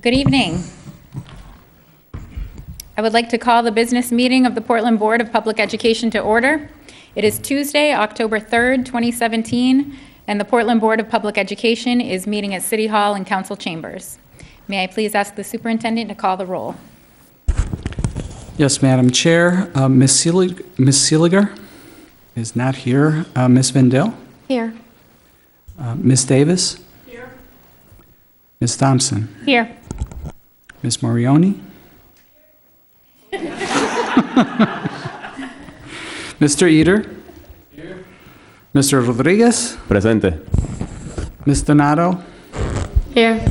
Good evening. I would like to call the business meeting of the Portland Board of Public Education to order. It is Tuesday, October 3rd, 2017, and the Portland Board of Public Education is meeting at City Hall and Council Chambers. May I please ask the Superintendent to call the roll? Yes, Madam Chair. Ms. Seeliger is not here. Ms. Vendel? Here. Ms. Davis? Here. Ms. Thompson? Here. Ms. Morioni? Mr. Eater? Here. Mr. Rodriguez? Presente. Ms. Donato? Here.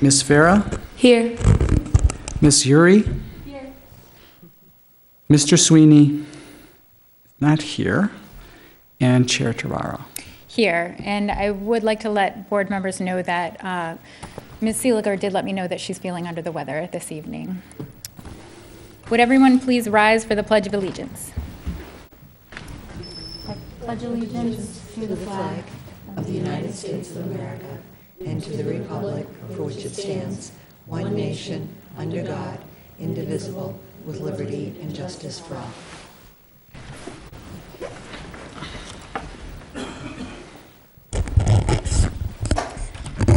Ms. Farah? Here. Ms. Yuri? Here. Mr. Sweeney? Not here. And Chair Tararo? Here. And I would like to let board members know that Ms. Seeliger did let me know that she's feeling under the weather this evening. Would everyone please rise for the Pledge of Allegiance? I pledge allegiance to the flag of the United States of America and to the republic for which it stands, one nation, under God, indivisible, with liberty and justice for all.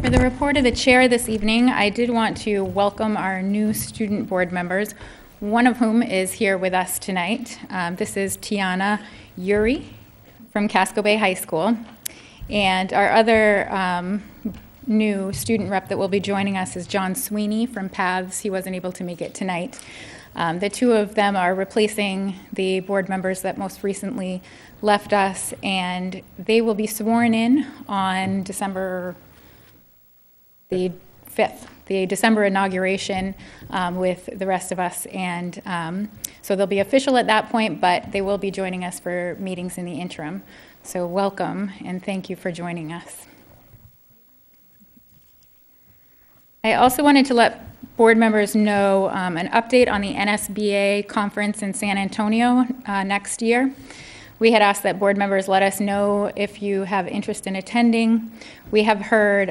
For the report of the chair this evening, I did want to welcome our new student board members, one of whom is here with us tonight. This is Tiana Yuri from Casco Bay High School. And our other new student rep that will be joining us is John Sweeney from Paths. He wasn't able to make it tonight. The two of them are replacing the board members that most recently left us, and they will be sworn in on December the 5th, the December inauguration with the rest of us. And so they'll be official at that point, but they will be joining us for meetings in the interim. So welcome, and thank you for joining us. I also wanted to let board members know an update on the NSBA conference in San Antonio next year. We had asked that board members let us know if you have interest in attending. We have heard,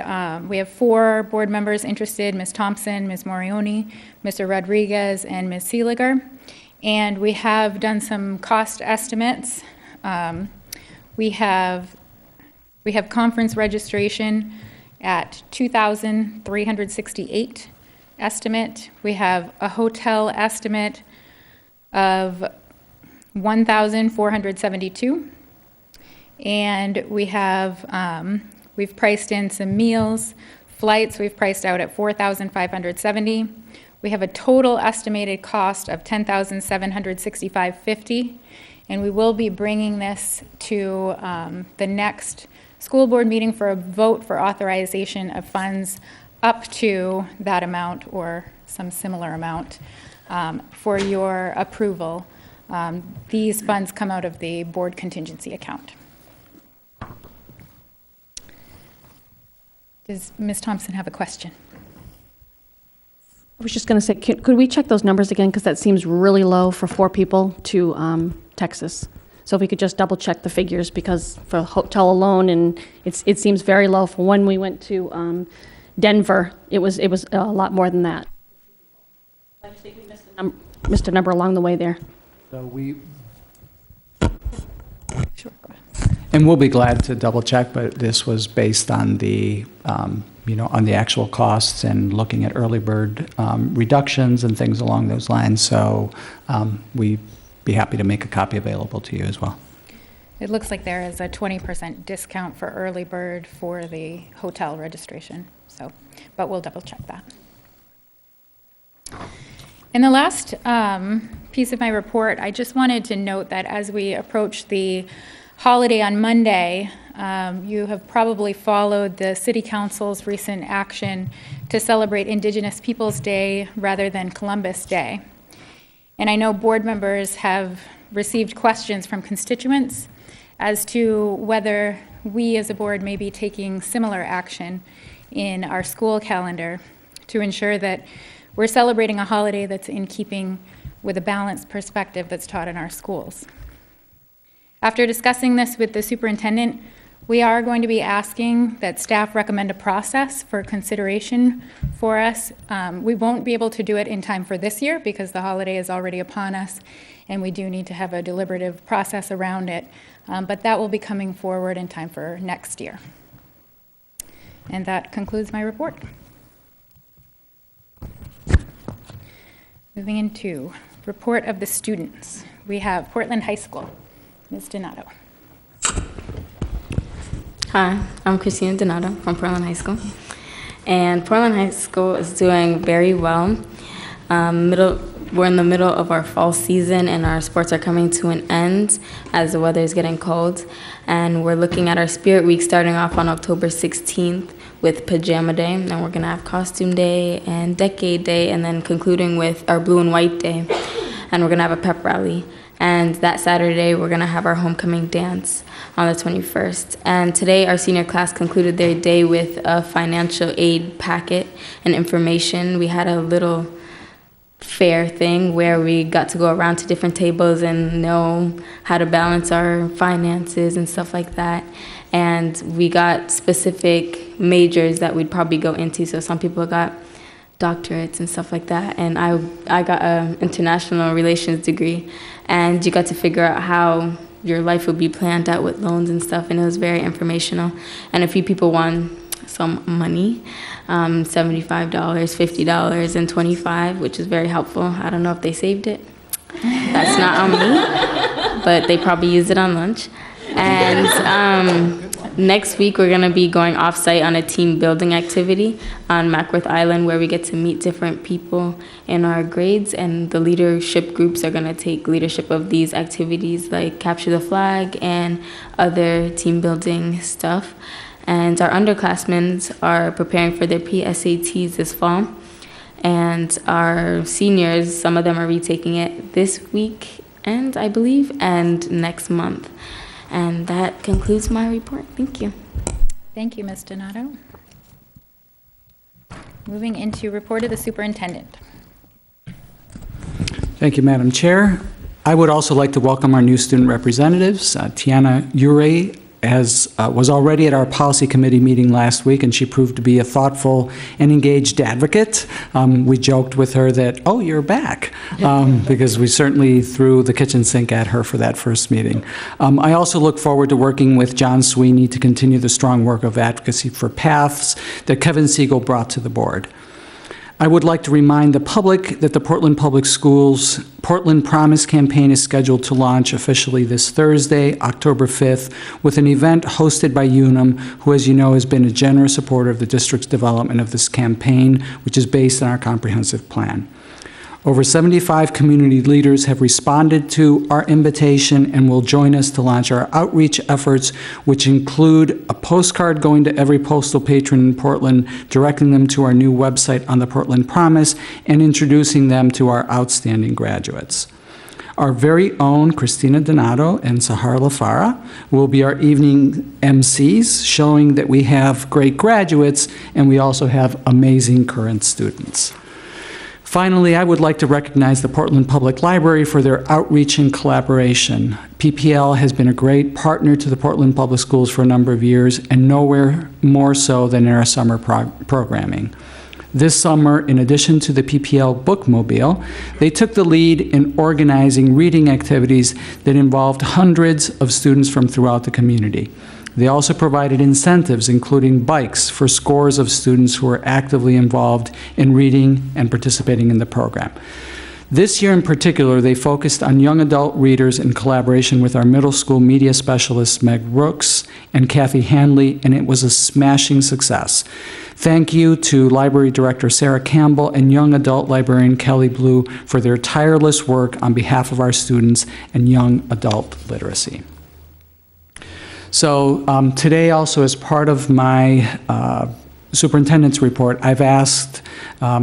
we have 4 board members interested, Ms. Thompson, Ms. Morioni, Mr. Rodriguez, and Ms. Seeliger. And we have done some cost estimates. We have conference registration at $2,368 estimate. We have a hotel estimate of $1,472, and we have we've priced in some meals, flights. We've priced out at $4,570. We have a total estimated cost of $10,765.50, and we will be bringing this to the next school board meeting for a vote for authorization of funds up to that amount or some similar amount for your approval. These funds come out of the board contingency account. Does Ms. Thompson have a question? I was just going to say, could we check those numbers again? Because that seems really low for 4 people to Texas. So if we could just double check the figures, because for hotel alone, and it seems very low. For when we went to Denver, it was a lot more than that. I just think we missed a number along the way there. So Sure, go ahead. and we'll be glad to double check, but this was based on the, on the actual costs and looking at early bird reductions and things along those lines. So we'd be happy to make a copy available to you as well. It looks like there is a 20% discount for early bird for the hotel registration. So, but we'll double check that. In the last piece of my report, I just wanted to note that as we approach the holiday on Monday, you have probably followed the City Council's recent action to celebrate Indigenous Peoples Day rather than Columbus Day. And I know board members have received questions from constituents as to whether we as a board may be taking similar action in our school calendar to ensure that we're celebrating a holiday that's in keeping with a balanced perspective that's taught in our schools. After discussing this with the superintendent, We are going to be asking that staff recommend a process for consideration for us. We won't be able to do it in time for this year because the holiday is already upon us, and we do need to have a deliberative process around it. But that will be coming forward in time for next year. And that concludes my report. Moving into report of the students. We have Portland High School. Ms. Donato. Hi, I'm Christina Donato from Portland High School. And Portland High School is doing very well. We're in the middle of our fall season and our sports are coming to an end as the weather is getting cold. And we're looking at our Spirit Week starting off on October 16th with Pajama Day. And we're going to have Costume Day and Decade Day, and then concluding with our Blue and White Day. And we're going to have a pep rally. And that Saturday, we're going to have our homecoming dance on the 21st. And today, our senior class concluded their day with a financial aid packet and information. We had a little fair thing where we got to go around to different tables and know how to balance our finances and stuff like that. And we got specific majors that we'd probably go into. So some people got doctorates and stuff like that. And I got an international relations degree. And you got to figure out how your life would be planned out with loans and stuff. And it was very informational. And a few people won some money, $75, $50, and $25, which is very helpful. I don't know if they saved it. That's not on me, but they probably used it on lunch. And next week, we're going to be going off-site on a team building activity on Mackworth Island where we get to meet different people in our grades, and the leadership groups are going to take leadership of these activities like Capture the Flag and other team building stuff. And our underclassmen are preparing for their PSATs this fall. And our seniors, some of them are retaking it this week, and I believe, and next month. And that concludes my report. Thank you. Thank you, Ms. Donato. Moving into report of the superintendent. Thank you, Madam Chair. I would also like to welcome our new student representatives. Tiana Ure was already at our policy committee meeting last week, and she proved to be a thoughtful and engaged advocate. We joked with her that, oh, you're back, because we certainly threw the kitchen sink at her for that first meeting. I also look forward to working with John Sweeney to continue the strong work of advocacy for paths that Kevin Siegel brought to the board. I would like to remind the public that the Portland Public Schools Portland Promise campaign is scheduled to launch officially this Thursday, October 5th, with an event hosted by UNUM, who, as you know, has been a generous supporter of the district's development of this campaign, which is based on our comprehensive plan. Over 75 community leaders have responded to our invitation and will join us to launch our outreach efforts, which include a postcard going to every postal patron in Portland, directing them to our new website on the Portland Promise, and introducing them to our outstanding graduates. Our very own Christina Donato and Sahar Lafara will be our evening MCs, showing that we have great graduates and we also have amazing current students. Finally, I would like to recognize the Portland Public Library for their outreach and collaboration. PPL has been a great partner to the Portland Public Schools for a number of years, and nowhere more so than in our summer programming. This summer, in addition to the PPL Bookmobile, they took the lead in organizing reading activities that involved hundreds of students from throughout the community. They also provided incentives, including bikes, for scores of students who are actively involved in reading and participating in the program. This year in particular, they focused on young adult readers in collaboration with our middle school media specialists, Meg Rooks and Kathy Hanley, and it was a smashing success. Thank you to Library Director Sarah Campbell and young adult librarian Kelly Blue for their tireless work on behalf of our students and young adult literacy. So today also, as part of my superintendent's report, I've asked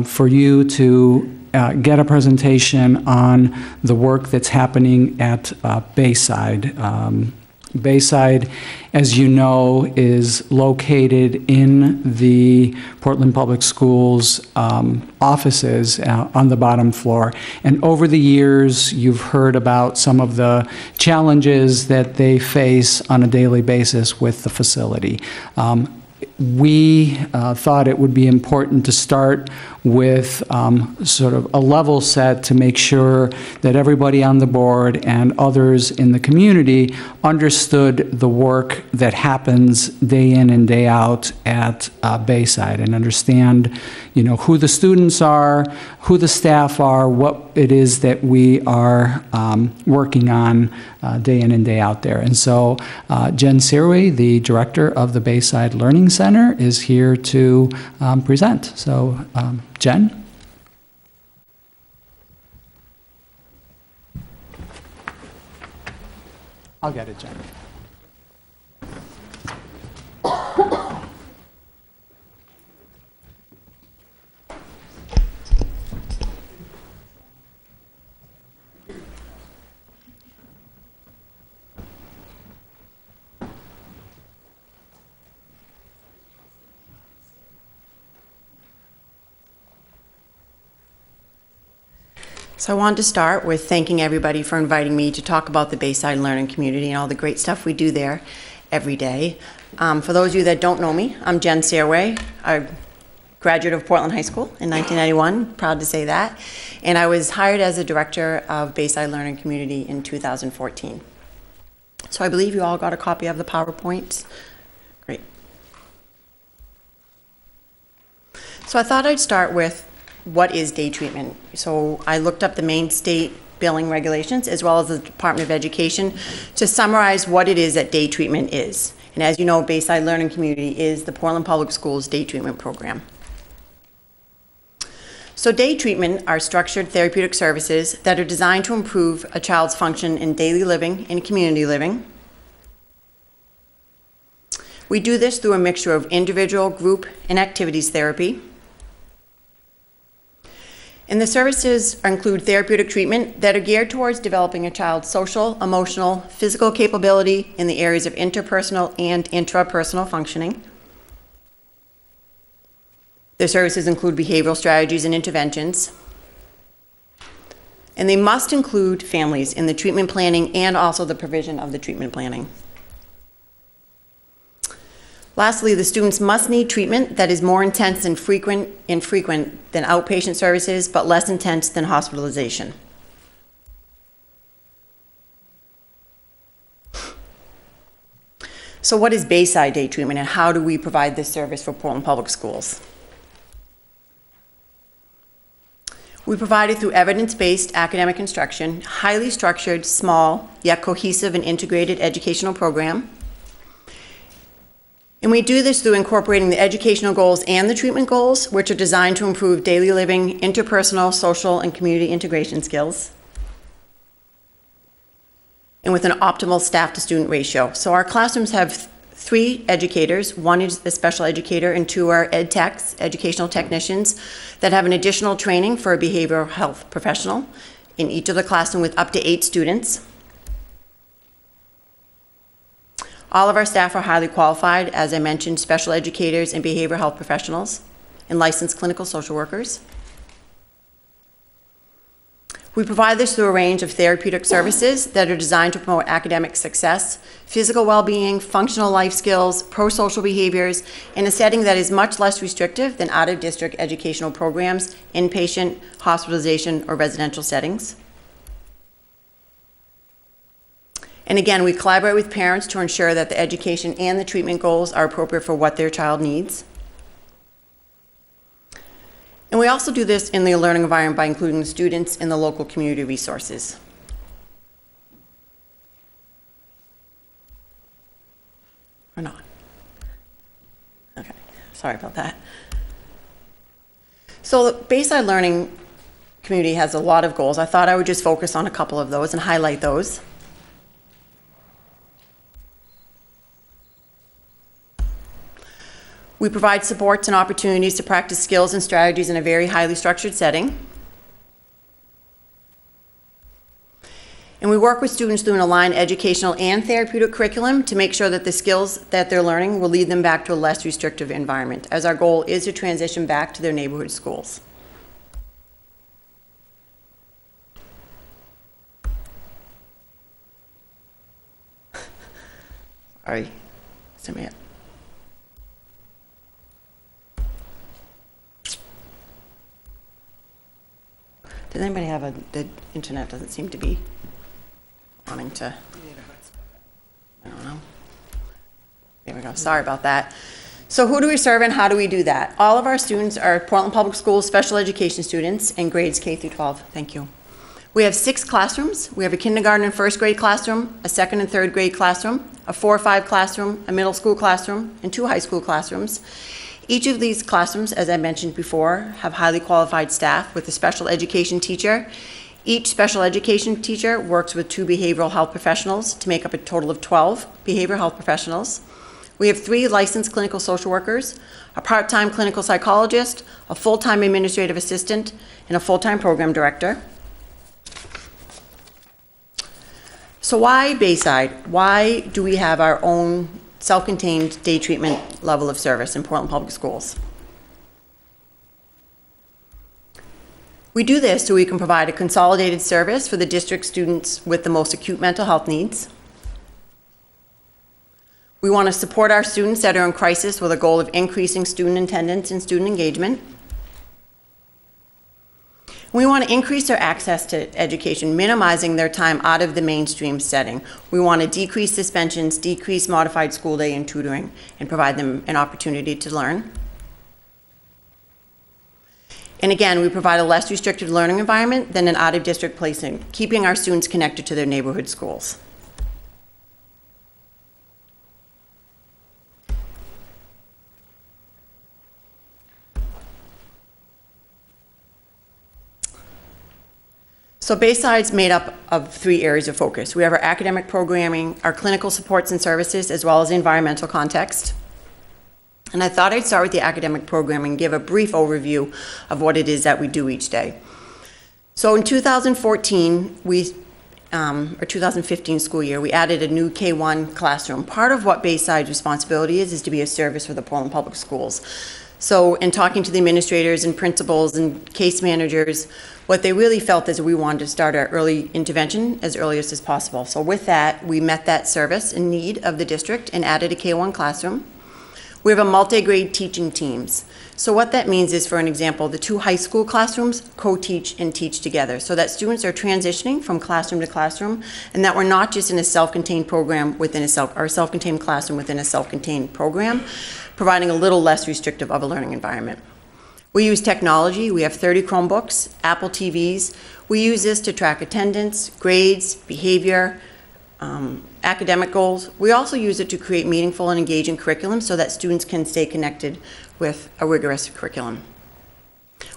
for you to get a presentation on the work that's happening at Bayside Bayside, as you know, is located in the Portland Public Schools offices on the bottom floor. And over the years, you've heard about some of the challenges that they face on a daily basis with the facility. We thought it would be important to start with sort of a level set to make sure that everybody on the board and others in the community understood the work that happens day in and day out at Bayside, and understand, you know, who the students are, who the staff are, what it is that we are working on day in and day out there. And so Jen Sirwe, the director of the Bayside Learning Center, is here to present. So Jen? I'll get it, Jen. So I wanted to start with thanking everybody for inviting me to talk about the Bayside Learning Community and all the great stuff we do there every day. For those of you that don't know me, I'm Jen Sirwe, a graduate of Portland High School in 1991, proud to say that. And I was hired as a director of Bayside Learning Community in 2014. So I believe you all got a copy of the PowerPoint. Great. So I thought I'd start with what is day treatment. So I looked up the Maine state billing regulations as well as the Department of Education to summarize what it is that day treatment is. And as you know, Bayside Learning Community is the Portland Public Schools day treatment program. So day treatment are structured therapeutic services that are designed to improve a child's function in daily living and community living. We do this through a mixture of individual, group, and activities therapy. And the services include therapeutic treatment that are geared towards developing a child's social, emotional, physical capability in the areas of interpersonal and intrapersonal functioning. The services include behavioral strategies and interventions. And they must include families in the treatment planning and also the provision of the treatment planning. Lastly, the students must need treatment that is more intense and frequent than outpatient services, but less intense than hospitalization. So what is Bayside day treatment, and how do we provide this service for Portland Public Schools? We provide it through evidence-based academic instruction, highly structured, small, yet cohesive and integrated educational program. And we do this through incorporating the educational goals and the treatment goals, which are designed to improve daily living, interpersonal, social, and community integration skills. And with an optimal staff-to-student ratio. So our classrooms have 3 educators. 1 is a special educator, and 2 are ed techs, educational technicians, that have an additional training for a behavioral health professional in each of the classroom with up to 8 students. All of our staff are highly qualified, as I mentioned, special educators and behavioral health professionals and licensed clinical social workers. We provide this through a range of therapeutic services that are designed to promote academic success, physical well-being, functional life skills, pro-social behaviors, in a setting that is much less restrictive than out-of-district educational programs, inpatient, hospitalization, or residential settings. And again, we collaborate with parents to ensure that the education and the treatment goals are appropriate for what their child needs. And we also do this in the learning environment by including the students in the local community resources. Or not? Okay, sorry about that. So the Bayside Learning Community has a lot of goals. I thought I would just focus on a couple of those and highlight those. We provide supports and opportunities to practice skills and strategies in a very highly structured setting. And we work with students through an aligned educational and therapeutic curriculum to make sure that the skills that they're learning will lead them back to a less restrictive environment, as our goal is to transition back to their neighborhood schools. Sorry, just a minute. Does anybody have the internet doesn't seem to be wanting to, I don't know. There we go, sorry about that. So who do we serve and how do we do that? All of our students are Portland Public Schools special education students in grades K through 12, thank you. We have 6 classrooms. We have a kindergarten and first grade classroom, a second and third grade classroom, a 4 or 5 classroom, a middle school classroom, and 2 high school classrooms. Each of these classrooms, as I mentioned before, have highly qualified staff with a special education teacher. Each special education teacher works with 2 behavioral health professionals to make up a total of 12 behavioral health professionals. We have 3 licensed clinical social workers, a part-time clinical psychologist, a full-time administrative assistant, and a full-time program director. So why Bayside? Why do we have our own self-contained day treatment level of service in Portland Public Schools? We do this so we can provide a consolidated service for the district students with the most acute mental health needs. We want to support our students that are in crisis with a goal of increasing student attendance and student engagement. We want to increase their access to education, minimizing their time out of the mainstream setting. We want to decrease suspensions, decrease modified school day and tutoring, and provide them an opportunity to learn. And again, we provide a less restricted learning environment than an out-of-district placement, keeping our students connected to their neighborhood schools. So Bayside's made up of 3 areas of focus. We have our academic programming, our clinical supports and services, as well as the environmental context. And I thought I'd start with the academic programming and give a brief overview of what it is that we do each day. So in 2014, or 2015 school year, we added a new K-1 classroom. Part of what Bayside's responsibility is to be a service for the Portland Public Schools. So in talking to the administrators and principals and case managers, what they really felt is we wanted to start our early intervention as early as possible. So with that, we met that service and need of the district and added a K-1 classroom. We have a multi-grade teaching teams. So what that means is, for an example, the 2 high school classrooms co-teach and teach together so that students are transitioning from classroom to classroom and that we're not just in a self-contained program within a self-contained classroom within a self-contained program, providing a little less restrictive of a learning environment. We use technology. We have 30 Chromebooks, Apple TVs. We use this to track attendance, grades, behavior, academic goals. We also use it to create meaningful and engaging curriculum so that students can stay connected with a rigorous curriculum.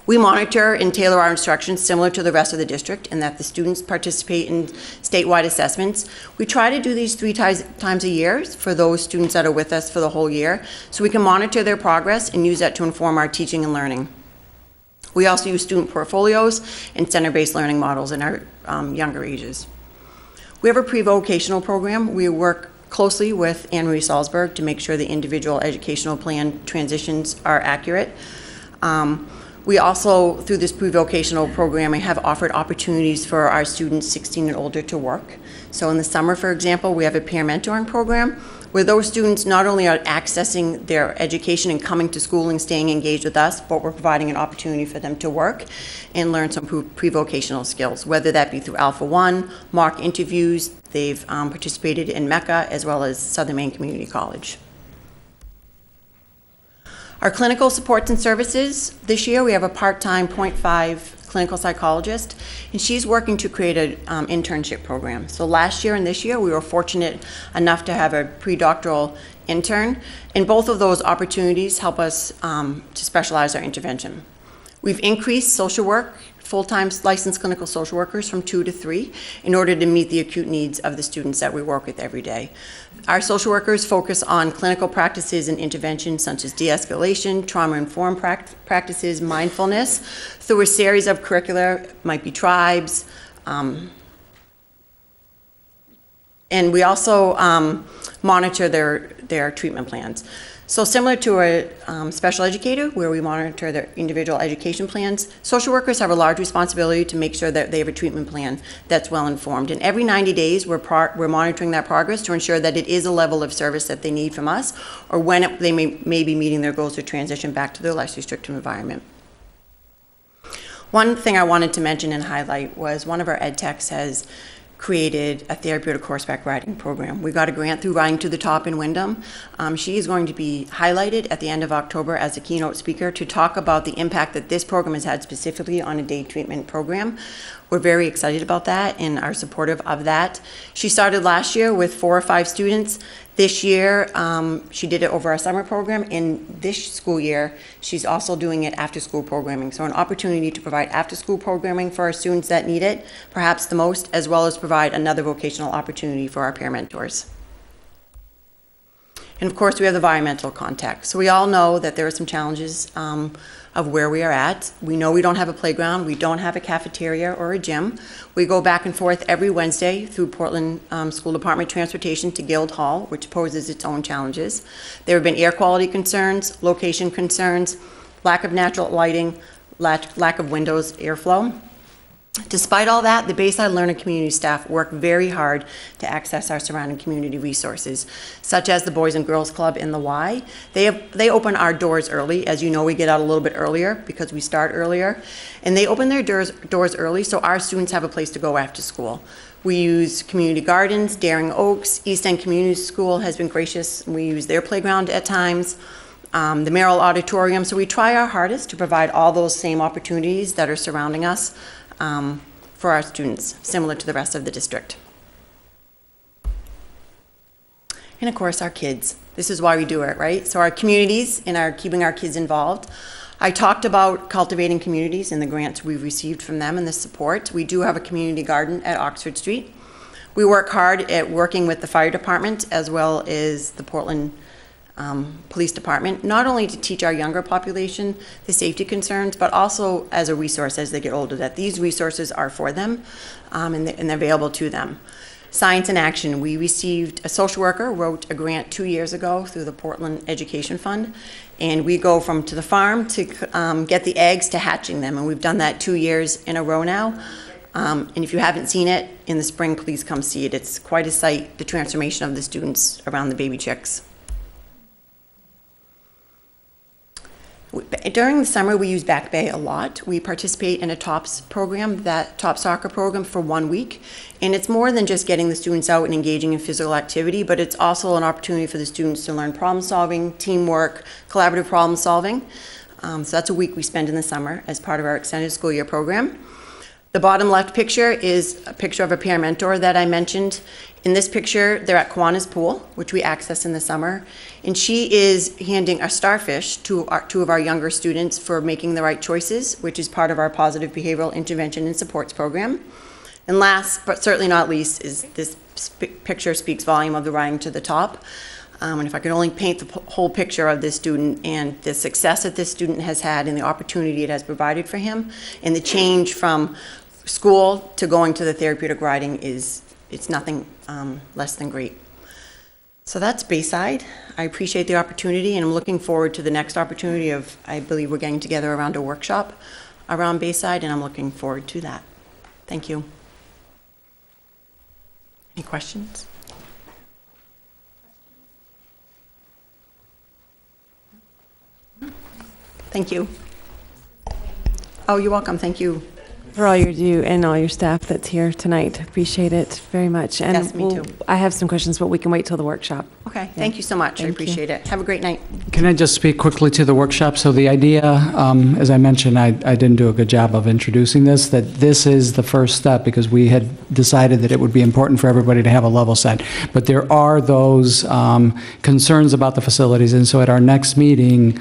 We monitor and tailor our instructions similar to the rest of the district in that the students participate in statewide assessments. We try to do these 3 times a year for those students that are with us for the whole year so we can monitor their progress and use that to inform our teaching and learning. We also use student portfolios and center-based learning models in our younger ages. We have a pre-vocational program. We work closely with Anne-Marie Salzberg to make sure the individual educational plan transitions are accurate. We also, through this pre-vocational programming, have offered opportunities for our students 16 and older to work. So in the summer, for example, we have a peer mentoring program where those students not only are accessing their education and coming to school and staying engaged with us, but we're providing an opportunity for them to work and learn some pre-vocational skills, whether that be through Alpha One, mock interviews. They've participated in Mecca as well as Southern Maine Community College. Our clinical supports and services, this year we have a part-time 0.5 clinical psychologist, and she's working to create an internship program. So last year and this year we were fortunate enough to have a pre-doctoral intern, and both of those opportunities help us to specialize our intervention. We've increased social work, full-time licensed clinical social workers from 2 to 3 in order to meet the acute needs of the students that we work with every day. Our social workers focus on clinical practices and interventions such as de-escalation, trauma-informed practices, mindfulness, through a series of curricula, might be tribes, And we also monitor their treatment plans. So similar to a special educator, where we monitor their individual education plans, social workers have a large responsibility to make sure that they have a treatment plan that's well informed. And every 90 days, we're monitoring that progress to ensure that it is a level of service that they need from us, or when they may be meeting their goals to transition back to their less restrictive environment. One thing I wanted to mention and highlight was one of our ed techs has created a therapeutic horseback riding program. We got a grant through Riding to the Top in Wyndham. She is going to be highlighted at the end of October as a keynote speaker to talk about the impact that this program has had specifically on a day treatment program. We're very excited about that and are supportive of that. She started last year with 4 or 5 students. This year, she did it over our summer program. In this school year, she's also doing it after-school programming. So an opportunity to provide after-school programming for our students that need it, perhaps the most, as well as provide another vocational opportunity for our peer mentors. And of course, we have the environmental context. So we all know that there are some challenges of where we are at. We know we don't have a playground, we don't have a cafeteria or a gym. We go back and forth every Wednesday through Portland School Department Transportation to Guild Hall, which poses its own challenges. There have been air quality concerns, location concerns, lack of natural lighting, lack of windows airflow. Despite all that, the Bayside Learning Community staff work very hard to access our surrounding community resources, such as the Boys and Girls Club in the Y. They open our doors early. As you know, we get out a little bit earlier because we start earlier. And they open their doors early so our students have a place to go after school. We use community gardens, Daring Oaks, East End Community School has been gracious. We use their playground at times. The Merrill Auditorium. So we try our hardest to provide all those same opportunities that are surrounding us for our students, similar to the rest of the district. And of course, our kids. This is why we do it, right? So our communities and our keeping our kids involved. I talked about cultivating communities and the grants we've received from them and the support. We do have a community garden at Oxford Street. We work hard at working with the fire department as well as the Portland Police Department, not only to teach our younger population the safety concerns, but also as a resource as they get older, that these resources are for them and they're available to them. Science in Action, we received, a social worker wrote a grant 2 years ago through the Portland Education Fund, and we go to the farm to get the eggs to hatching them, and we've done that 2 years in a row now. And if you haven't seen it, in the spring, please come see it. It's quite a sight, the transformation of the students around the baby chicks. During the summer, we use Back Bay a lot. We participate in a TOPS program, that TOPS soccer program, for 1 week. And it's more than just getting the students out and engaging in physical activity, but it's also an opportunity for the students to learn problem solving, teamwork, collaborative problem solving. So that's a week we spend in the summer as part of our extended school year program. The bottom left picture is a picture of a peer mentor that I mentioned. In this picture, they're at Kiwanis Pool, which we access in the summer, and she is handing a starfish to 2 of our younger students for making the right choices, which is part of our positive behavioral intervention and supports program. And last, but certainly not least, is this picture speaks volume of the Riding to the Top. And if I could only paint the whole picture of this student and the success that this student has had and the opportunity it has provided for him, and the change from school to going to the therapeutic riding it's nothing less than great. So that's Bayside. I appreciate the opportunity, and I'm looking forward to the next opportunity of, I believe we're getting together around a workshop around Bayside, and I'm looking forward to that. Thank you. Any questions? Thank you. Oh, you're welcome. Thank you. For all you do and all your staff that's here tonight. Appreciate it very much. And Yes, me too. I have some questions, but we can wait till the workshop. Okay, thank you so much. I Thank you. appreciate it. Have a great night. Can I just speak quickly to the workshop? So the idea, as I mentioned, I didn't do a good job of introducing this, that this is the first step because we had decided that it would be important for everybody to have a level set. But there are those concerns about the facilities, and so at our next meeting,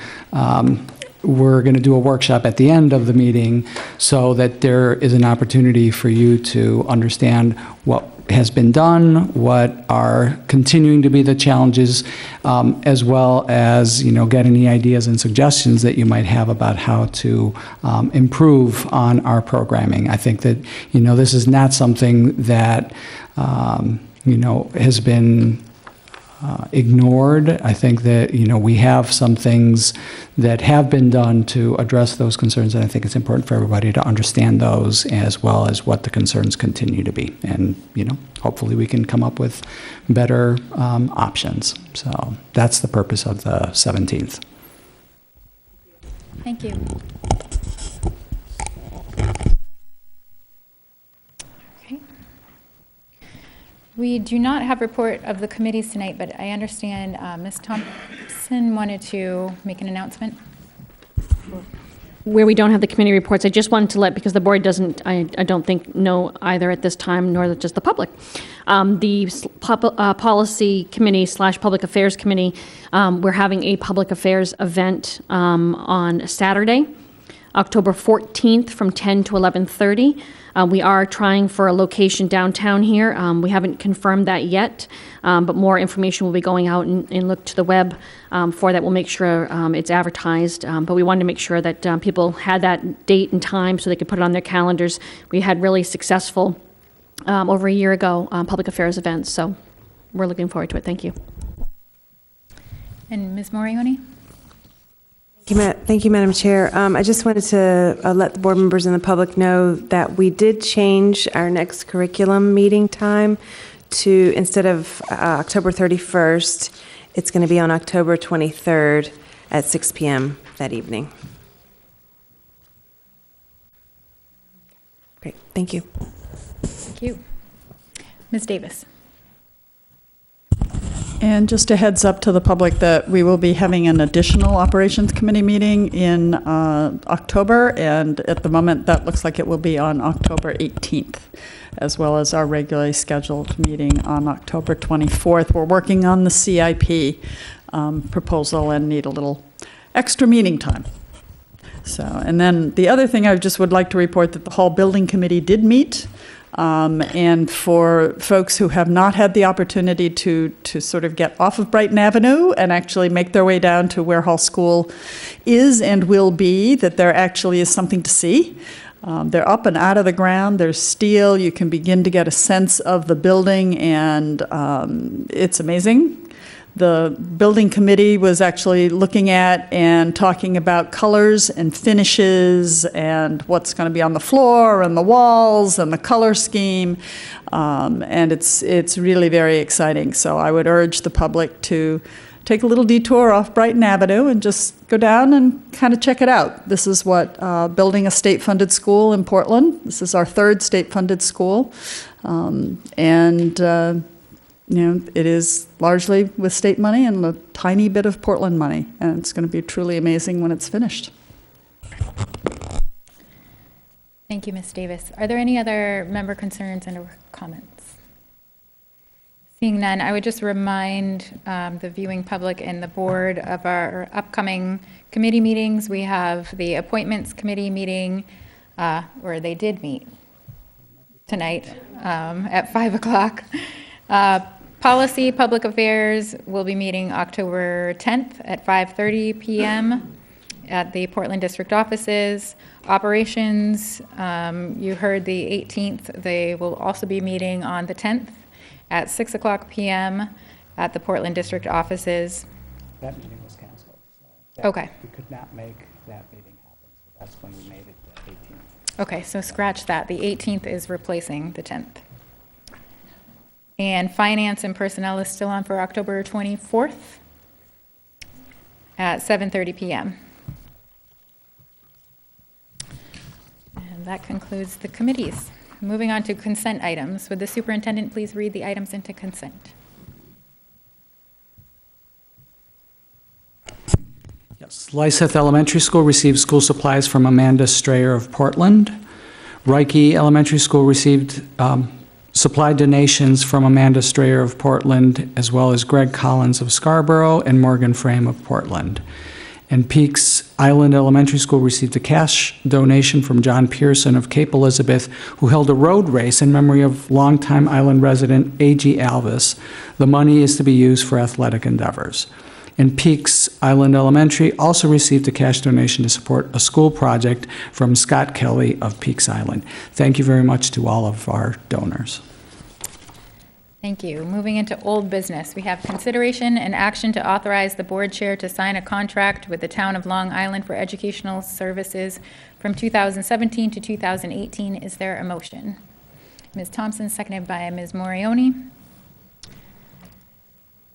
we're going to do a workshop at the end of the meeting so that there is an opportunity for you to understand what has been done, what are continuing to be the challenges, as well as, get any ideas and suggestions that you might have about how to improve on our programming. I think that, this is not something that has been ignored. I think that, we have some things that have been done to address those concerns, and I think it's important for everybody to understand those as well as what the concerns continue to be. And, hopefully we can come up with better options. So that's the purpose of the 17th. Thank you. Okay. We do not have report of the committees tonight, but I understand Ms. Thompson wanted to make an announcement. Where we don't have the committee reports, I just wanted to let, because the board doesn't, I don't think, know either at this time, nor just the public. The Policy Committee / Public Affairs Committee, we're having a public affairs event on Saturday, October 14th from 10 to 11:30. We are trying for a location downtown here. We haven't confirmed that yet, but more information will be going out and look to the web for that. We'll make sure it's advertised, but we wanted to make sure that people had that date and time so they could put it on their calendars. We had really successful, over a year ago, public affairs events, so we're looking forward to it. Thank you. And Ms. Morioni? Thank you, Madam Chair. I just wanted to let the board members and the public know that we did change our next curriculum meeting time to, instead of October 31st, it's going to be on October 23rd at 6 p.m. that evening. Great. Thank you. Thank you. Ms. Davis? And just a heads up to the public that we will be having an additional Operations Committee meeting in October, and at the moment that looks like it will be on October 18th, as well as our regularly scheduled meeting on October 24th. We're working on the CIP proposal and need a little extra meeting time. So, and then the other thing I just would like to report that the Hall Building Committee did meet. And for folks who have not had the opportunity to sort of get off of Brighton Avenue and actually make their way down to where Hall School is and will be, that there actually is something to see. They're up and out of the ground. There's steel. You can begin to get a sense of the building, and it's amazing. The building committee was actually looking at and talking about colors and finishes and what's going to be on the floor and the walls and the color scheme, and it's really very exciting. So I would urge the public to take a little detour off Brighton Avenue and just go down and kind of check it out. This is what building a state-funded school in Portland. This is our third state-funded school, it is largely with state money and a tiny bit of Portland money, and it's going to be truly amazing when it's finished. Thank you, Ms. Davis. Are there any other member concerns and or comments? Seeing none, I would just remind the viewing public and the board of our upcoming committee meetings. We have the Appointments Committee meeting, or they did meet tonight at 5 o'clock. Policy, Public Affairs will be meeting October 10th at 5:30 p.m. at the Portland District offices. Operations, you heard the 18th. They will also be meeting on the 10th at 6 o'clock p.m. at the Portland District offices. That meeting was canceled. So Okay. We could not make that meeting happen, so that's when we made it the 18th. Okay, so scratch that. The 18th is replacing the 10th. And Finance and Personnel is still on for October 24th at 7:30 p.m. And that concludes the committees. Moving on to consent items. Would the superintendent please read the items into consent? Yes. Lyseth Elementary School received school supplies from Amanda Strayer of Portland. Reiki Elementary School received supply donations from Amanda Strayer of Portland, as well as Greg Collins of Scarborough and Morgan Frame of Portland. And Peaks Island Elementary School received a cash donation from John Pearson of Cape Elizabeth, who held a road race in memory of longtime island resident A.G. Alvis. The money is to be used for athletic endeavors. And Peaks Island Elementary also received a cash donation to support a school project from Scott Kelly of Peaks Island. Thank you very much to all of our donors. Thank you. Moving into old business, we have consideration and action to authorize the board chair to sign a contract with the town of Long Island for educational services from 2017 to 2018. Is there a motion? Ms. Thompson, seconded by Ms. Morioni.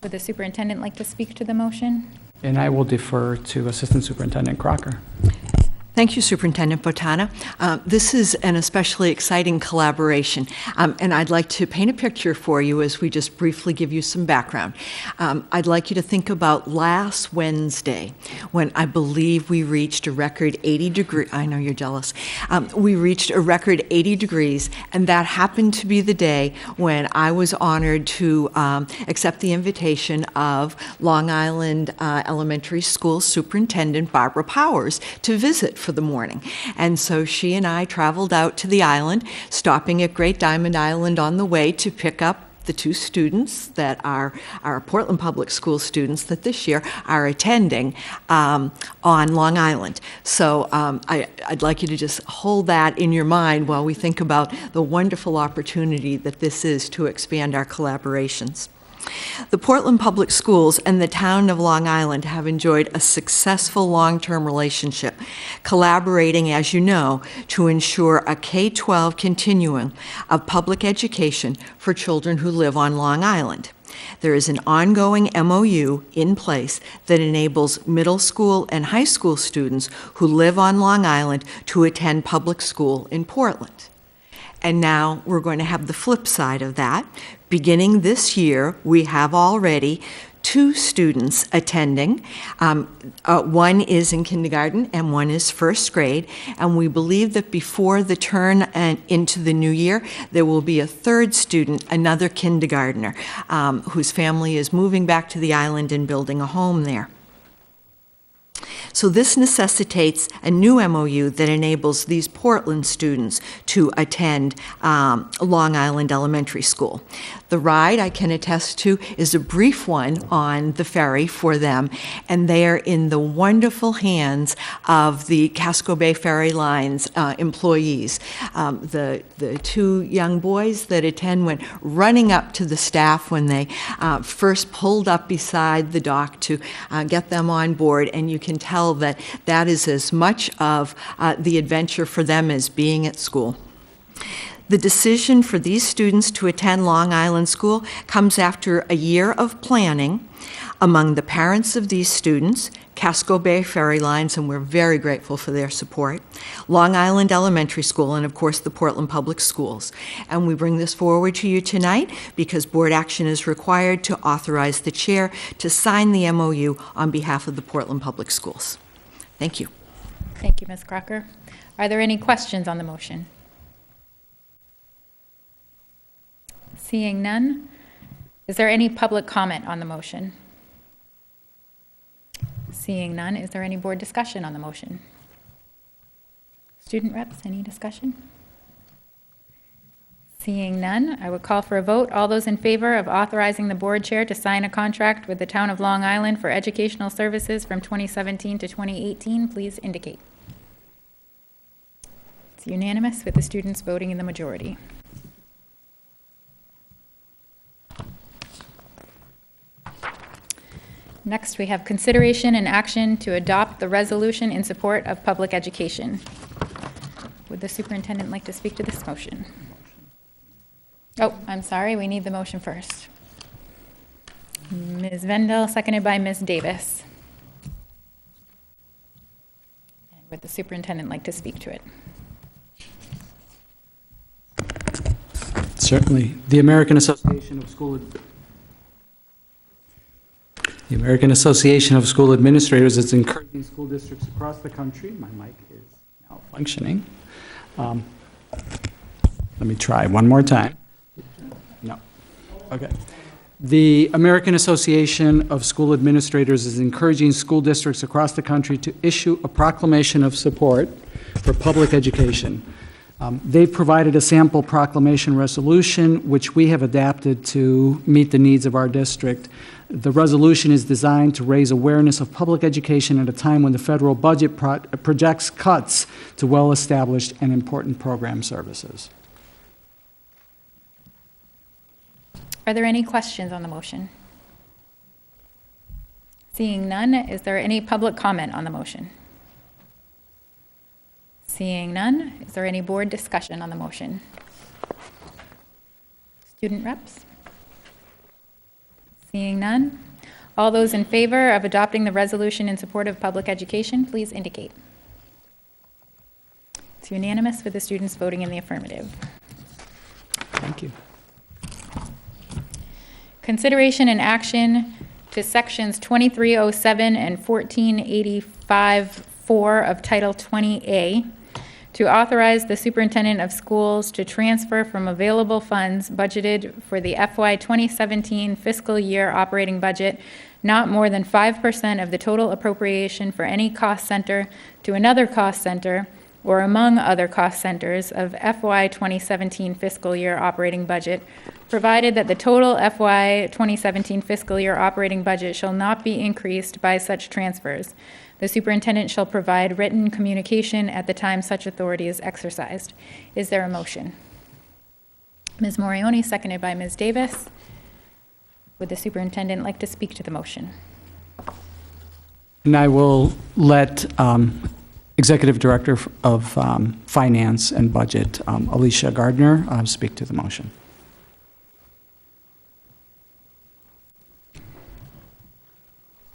Would the superintendent like to speak to the motion? And I will defer to Assistant Superintendent Crocker. Thank you, Superintendent Botana. This is an especially exciting collaboration, and I'd like to paint a picture for you as we just briefly give you some background. I'd like you to think about last Wednesday, when I believe we reached a record 80 degrees. I know you're jealous. We reached a record 80 degrees, and that happened to be the day when I was honored to accept the invitation of Long Island Elementary School Superintendent Barbara Powers to visit for the morning. And so she and I traveled out to the island, stopping at Great Diamond Island on the way to pick up the two students that are our Portland Public School students that this year are attending on Long Island. So I'd like you to just hold that in your mind while we think about the wonderful opportunity that this is to expand our collaborations. The Portland Public Schools and the town of Long Island have enjoyed a successful long-term relationship, collaborating, as you know, to ensure a K-12 continuum of public education for children who live on Long Island. There is an ongoing MOU in place that enables middle school and high school students who live on Long Island to attend public school in Portland. And now we're going to have the flip side of that. Beginning this year, we have already 2 students attending. One is in kindergarten and one is first grade. And we believe that before the turn into the new year, there will be a 3rd student, another kindergartner, whose family is moving back to the island and building a home there. So this necessitates a new MOU that enables these Portland students to attend Long Island Elementary School. The ride, I can attest to, is a brief one on the ferry for them, and they are in the wonderful hands of the Casco Bay Ferry Line's employees. The 2 young boys that attend went running up to the staff when they first pulled up beside the dock to get them on board, and you can tell that that is as much of the adventure for them as being at school. The decision for these students to attend Long Island School comes after a year of planning among the parents of these students, Casco Bay Ferry Lines, and we're very grateful for their support, Long Island Elementary School, and of course the Portland Public Schools. And we bring this forward to you tonight because board action is required to authorize the chair to sign the MOU on behalf of the Portland Public Schools. Thank you. Thank you, Ms. Crocker. Are there any questions on the motion? Seeing none, is there any public comment on the motion? Seeing none, is there any board discussion on the motion? Student reps, any discussion? Seeing none, I would call for a vote. All those in favor of authorizing the board chair to sign a contract with the town of Long Island for educational services from 2017 to 2018, please indicate. It's unanimous with the students voting in the majority. Next, we have consideration and action to adopt the resolution in support of public education. Would the superintendent like to speak to this motion? Oh, I'm sorry, we need the motion first. Ms. Vendel, seconded by Ms. Davis. And would the superintendent like to speak to it? Certainly. The American Association of School Administrators is encouraging school districts across the country. My mic is now functioning. Let me try one more time. No. Okay. The American Association of School Administrators is encouraging school districts across the country to issue a proclamation of support for public education. They've provided a sample proclamation resolution, which we have adapted to meet the needs of our district. The resolution is designed to raise awareness of public education at a time when the federal budget projects cuts to well-established and important program services. Are there any questions on the motion? Seeing none, is there any public comment on the motion? Seeing none, is there any board discussion on the motion? Student reps? Seeing none, all those in favor of adopting the resolution in support of public education, please indicate. It's unanimous with the students voting in the affirmative. Thank you. Consideration and action to sections 2307 and 1485-4 of Title 20A to authorize the superintendent of schools to transfer from available funds budgeted for the FY 2017 fiscal year operating budget not more than 5% of the total appropriation for any cost center to another cost center or among other cost centers of FY 2017 fiscal year operating budget, provided that the total FY 2017 fiscal year operating budget shall not be increased by such transfers. The superintendent shall provide written communication at the time such authority is exercised. Is there a motion? Ms. Morioni, seconded by Ms. Davis. Would the superintendent like to speak to the motion? And I will let Executive Director of Finance and Budget, Alicia Gardner, speak to the motion.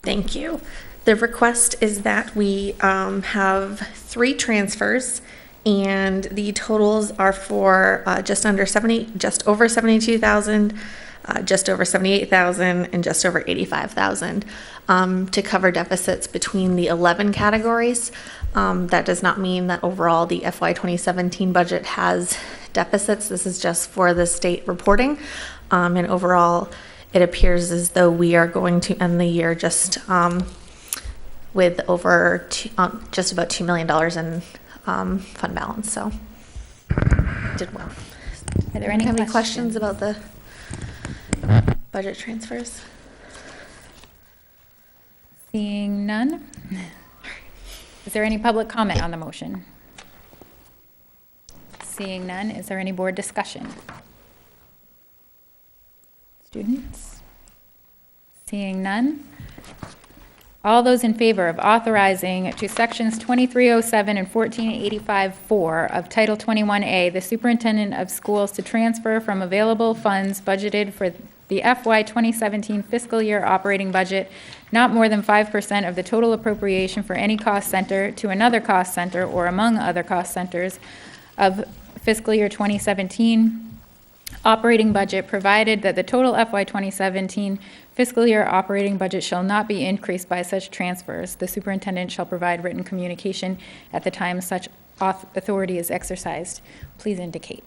Thank you. The request is that we have 3 transfers, and the totals are for just over 72,000, just over 78,000, and just over 85,000 to cover deficits between the 11 categories. That does not mean that overall the FY 2017 budget has deficits. This is just for the state reporting, and overall it appears as though we are going to end the year just with over just about $2 million in fund balance. So did well. Are there any questions about the budget transfers? Seeing none. Is there any public comment on the motion? Seeing none, is there any board discussion? Students? Seeing none. All those in favor of authorizing to sections 2307 and 1485-4 of Title 21A, the superintendent of schools to transfer from available funds budgeted for the FY 2017 fiscal year operating budget not more than 5% of the total appropriation for any cost center to another cost center or among other cost centers of fiscal year 2017 operating budget, provided that the total FY 2017 fiscal year operating budget shall not be increased by such transfers. The superintendent shall provide written communication at the time such authority is exercised. Please indicate.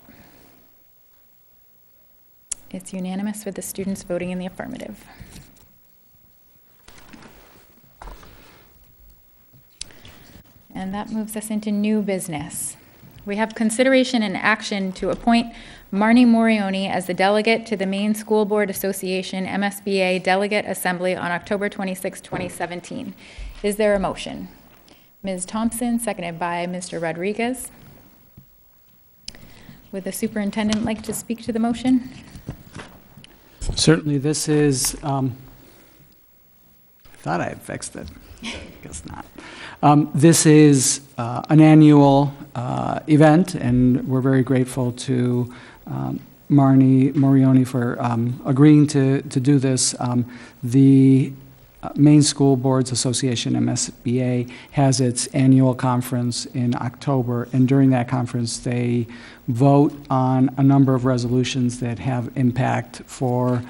It's unanimous with the students voting in the affirmative. And that moves us into new business. We have consideration and action to appoint Marnie Morioni as the delegate to the Maine School Board Association MSBA Delegate Assembly on October 26, 2017. Is there a motion? Ms. Thompson, seconded by Mr. Rodriguez. Would the superintendent like to speak to the motion? Certainly, this is, I thought I had fixed it. Guess not. This is an annual event, and we're very grateful to Marnie Morioni for agreeing to do this. The Maine School Boards Association, MSBA, has its annual conference in October, and during that conference, they vote on a number of resolutions that have impact for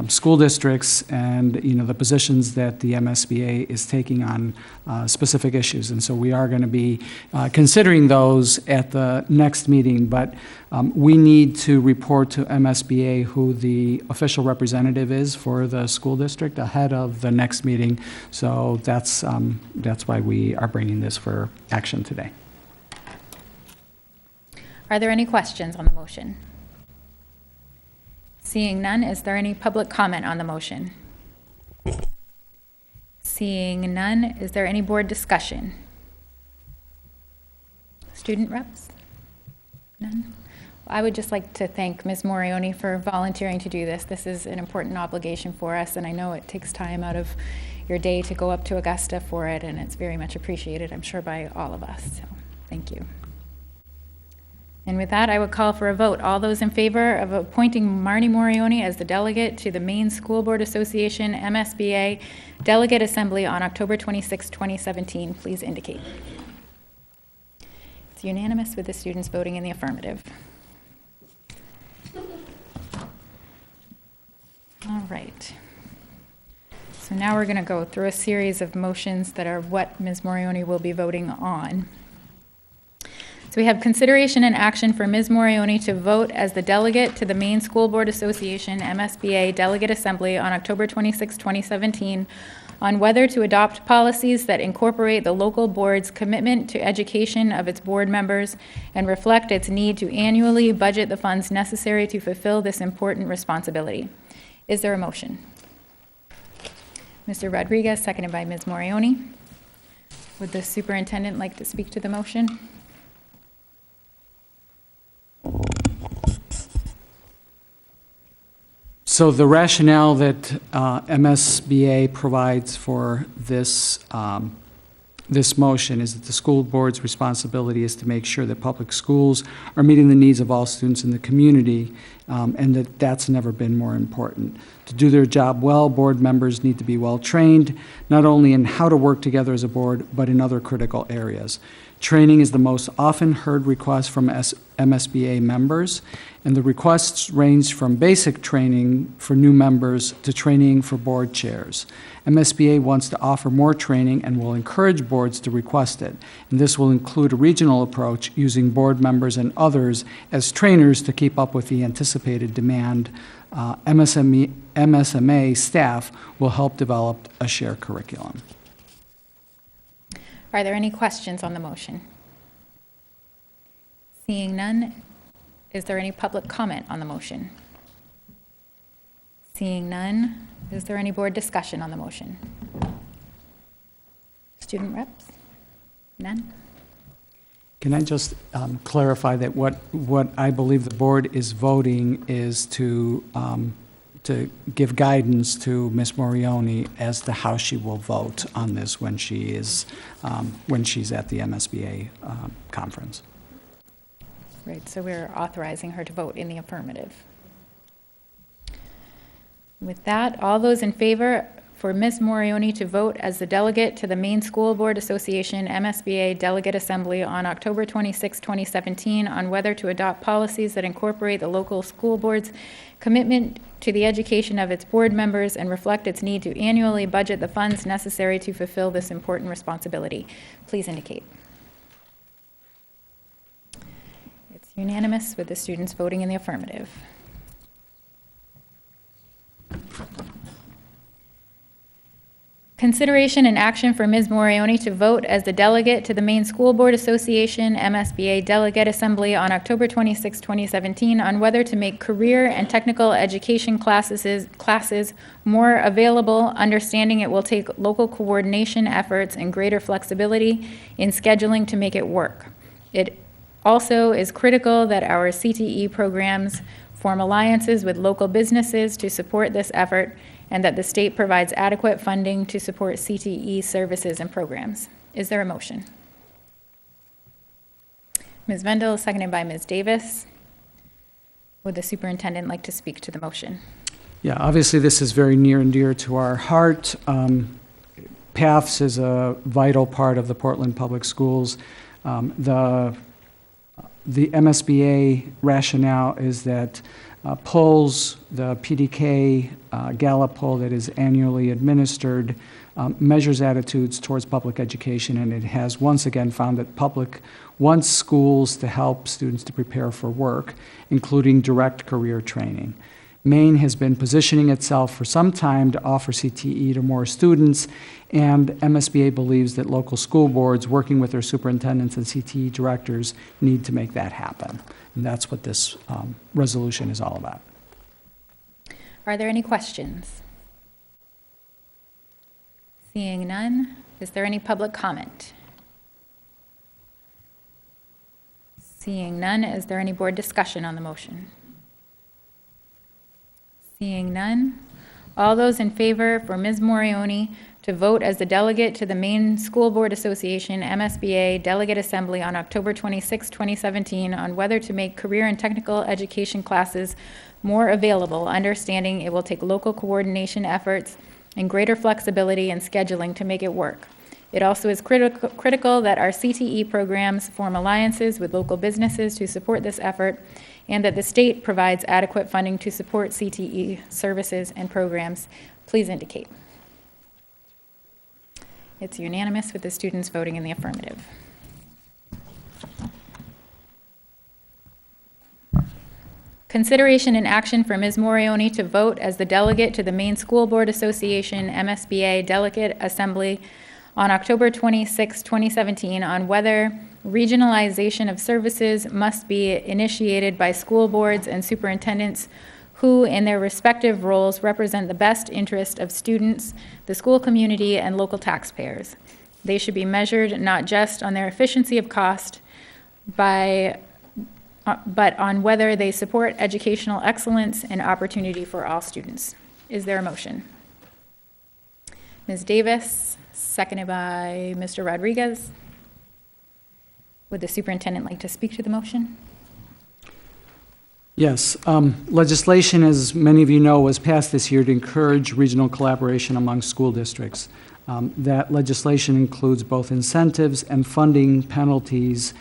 school districts and, you know, the positions that the MSBA is taking on specific issues. And so we are going to be considering those at the next meeting, but we need to report to MSBA who the official representative is for the school district ahead of the next meeting. So that's why we are bringing this for action today. Are there any questions on the motion? Seeing none, is there any public comment on the motion? Seeing none, is there any board discussion? Student reps? None. I would just like to thank Ms. Morioni for volunteering to do this. This is an important obligation for us, and I know it takes time out of your day to go up to Augusta for it, and it's very much appreciated, I'm sure, by all of us. So, thank you. And with that, I would call for a vote. All those in favor of appointing Marnie Morioni as the delegate to the Maine School Board Association MSBA Delegate Assembly on October 26, 2017, please indicate. It's unanimous with the students voting in the affirmative. All right. So now we're going to go through a series of motions that are what Ms. Morioni will be voting on. So we have consideration and action for Ms. Morioni to vote as the delegate to the Maine School Board Association MSBA Delegate Assembly on October 26, 2017, on whether to adopt policies that incorporate the local board's commitment to education of its board members and reflect its need to annually budget the funds necessary to fulfill this important responsibility. Is there a motion? Mr. Rodriguez, seconded by Ms. Morioni. Would the superintendent like to speak to the motion? So the rationale that MSBA provides for this this motion is that the school board's responsibility is to make sure that public schools are meeting the needs of all students in the community, and that that's never been more important. To do their job well, board members need to be well trained, not only in how to work together as a board, but in other critical areas. Training is the most often heard request from MSBA members, and the requests range from basic training for new members to training for board chairs. MSBA wants to offer more training and will encourage boards to request it. And this will include a regional approach using board members and others as trainers to keep up with the anticipated demand. MSMA staff will help develop a shared curriculum. Are there any questions on the motion? Seeing none, is there any public comment on the motion? Seeing none, is there any board discussion on the motion? Student reps? None? Can I just clarify that what I believe the board is voting is to give guidance to Ms. Morioni as to how she will vote on this when she's at the MSBA conference. Right, so we're authorizing her to vote in the affirmative. With that, all those in favor for Ms. Morioni to vote as the delegate to the Maine School Board Association MSBA Delegate Assembly on October 26, 2017, on whether to adopt policies that incorporate the local school board's commitment to the education of its board members and reflect its need to annually budget the funds necessary to fulfill this important responsibility, please indicate. It's unanimous with the students voting in the affirmative. Consideration and action for Ms. Morioni to vote as the delegate to the Maine School Board Association MSBA Delegate Assembly on October 26, 2017, on whether to make career and technical education classes more available, understanding it will take local coordination efforts and greater flexibility in scheduling to make it work. It also is critical that our CTE programs form alliances with local businesses to support this effort, and that the state provides adequate funding to support CTE services and programs. Is there a motion? Ms. Vendel, seconded by Ms. Davis. Would the superintendent like to speak to the motion? Yeah, obviously this is very near and dear to our heart. PATHS is a vital part of the Portland Public Schools. The MSBA rationale is that polls, the PDK Gallup poll that is annually administered, measures attitudes towards public education, and it has once again found that public wants schools to help students to prepare for work, including direct career training. Maine has been positioning itself for some time to offer CTE to more students, and MSBA believes that local school boards, working with their superintendents and CTE directors, need to make that happen. And that's what this resolution is all about. Are there any questions? Seeing none, is there any public comment? Seeing none, is there any board discussion on the motion? Seeing none, all those in favor for Ms. Morioni to vote as the delegate to the Maine School Board Association MSBA Delegate Assembly on October 26, 2017, on whether to make career and technical education classes more available, understanding it will take local coordination efforts and greater flexibility in scheduling to make it work. It also is critical that our CTE programs form alliances with local businesses to support this effort, and that the state provides adequate funding to support CTE services and programs. Please indicate. It's unanimous with the students voting in the affirmative. Consideration and action for Ms. Morioni to vote as the delegate to the Maine School Board Association MSBA Delegate Assembly on October 26, 2017, on whether regionalization of services must be initiated by school boards and superintendents who, in their respective roles, represent the best interest of students, the school community, and local taxpayers. They should be measured not just on their efficiency of cost, but on whether they support educational excellence and opportunity for all students. Is there a motion? Ms. Davis, seconded by Mr. Rodriguez. Would the superintendent like to speak to the motion? Yes. Legislation, as many of you know, was passed this year to encourage regional collaboration among school districts. That legislation includes both incentives and funding penalties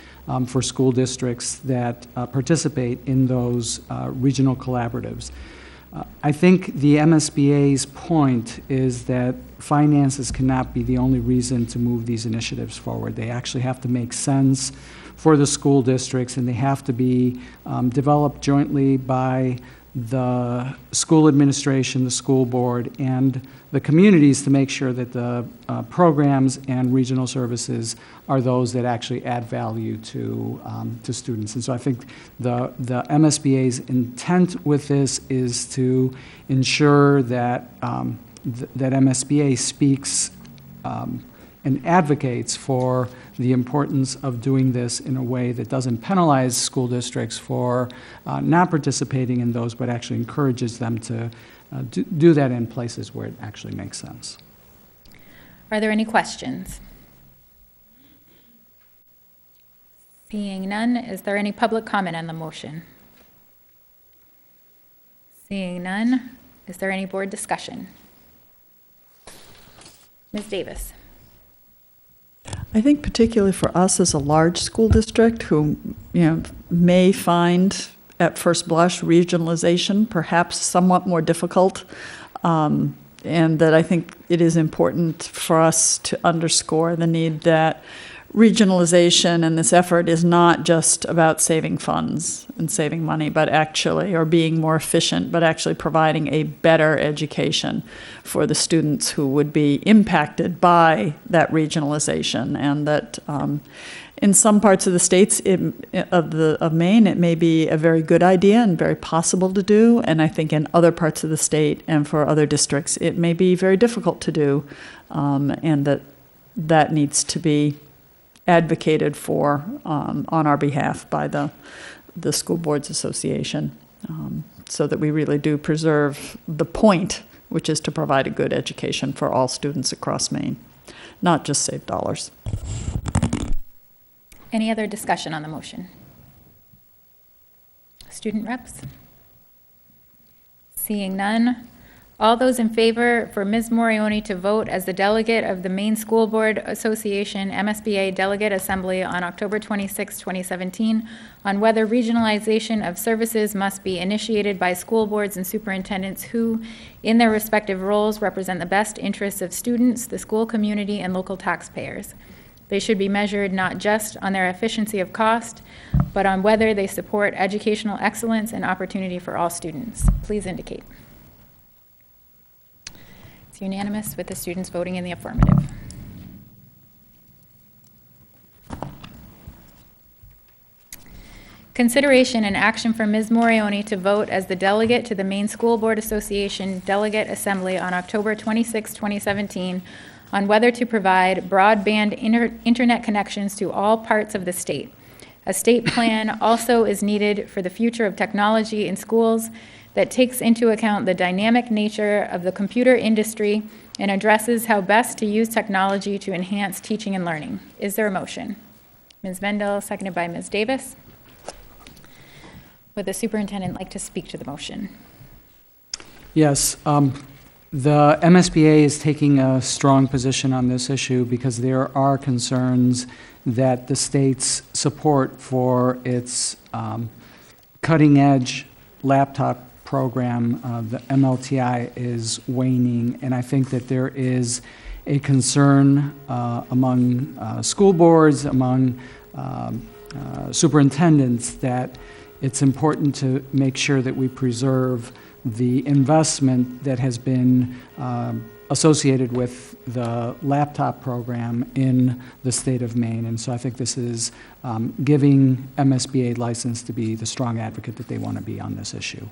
for school districts that participate in those regional collaboratives. I think the MSBA's point is that finances cannot be the only reason to move these initiatives forward. They actually have to make sense for the school districts, and they have to be developed jointly by the school administration, the school board, and the communities to make sure that the programs and regional services are those that actually add value to students. And so I think the MSBA's intent with this is to ensure that that MSBA speaks and advocates for the importance of doing this in a way that doesn't penalize school districts for not participating in those, but actually encourages them to do that in places where it actually makes sense. Are there any questions? Seeing none, is there any public comment on the motion? Seeing none, is there any board discussion? Ms. Davis. I think particularly for us as a large school district who, may find at first blush regionalization perhaps somewhat more difficult, and that I think it is important for us to underscore the need that regionalization and this effort is not just about saving funds and saving money, but actually, or being more efficient, but actually providing a better education for the students who would be impacted by that regionalization. And that in some parts of the states of Maine, it may be a very good idea and very possible to do. And I think in other parts of the state and for other districts, it may be very difficult to do, and that needs to be advocated for on our behalf by the School Boards Association, so that we really do preserve the point, which is to provide a good education for all students across Maine, not just save dollars. Any other discussion on the motion? Student reps? Seeing none, all those in favor for Ms. Morioni to vote as the delegate of the Maine School Board Association MSBA Delegate Assembly on October 26, 2017, on whether regionalization of services must be initiated by school boards and superintendents who, in their respective roles, represent the best interests of students, the school community, and local taxpayers. They should be measured not just on their efficiency of cost, but on whether they support educational excellence and opportunity for all students. Please indicate. It's unanimous with the students voting in the affirmative. Consideration and action for Ms. Morioni to vote as the delegate to the Maine School Board Association Delegate Assembly on October 26, 2017, on whether to provide broadband internet connections to all parts of the state. A state plan also is needed for the future of technology in schools that takes into account the dynamic nature of the computer industry and addresses how best to use technology to enhance teaching and learning. Is there a motion? Ms. Vendel, seconded by Ms. Davis. Would the superintendent like to speak to the motion? Yes, the MSBA is taking a strong position on this issue because there are concerns that the state's support for its cutting-edge laptop program, the MLTI, is waning, and I think that there is a concern among school boards, among superintendents, that it's important to make sure that we preserve the investment that has been associated with the laptop program in the state of Maine. And so I think this is giving MSBA license to be the strong advocate that they want to be on this issue.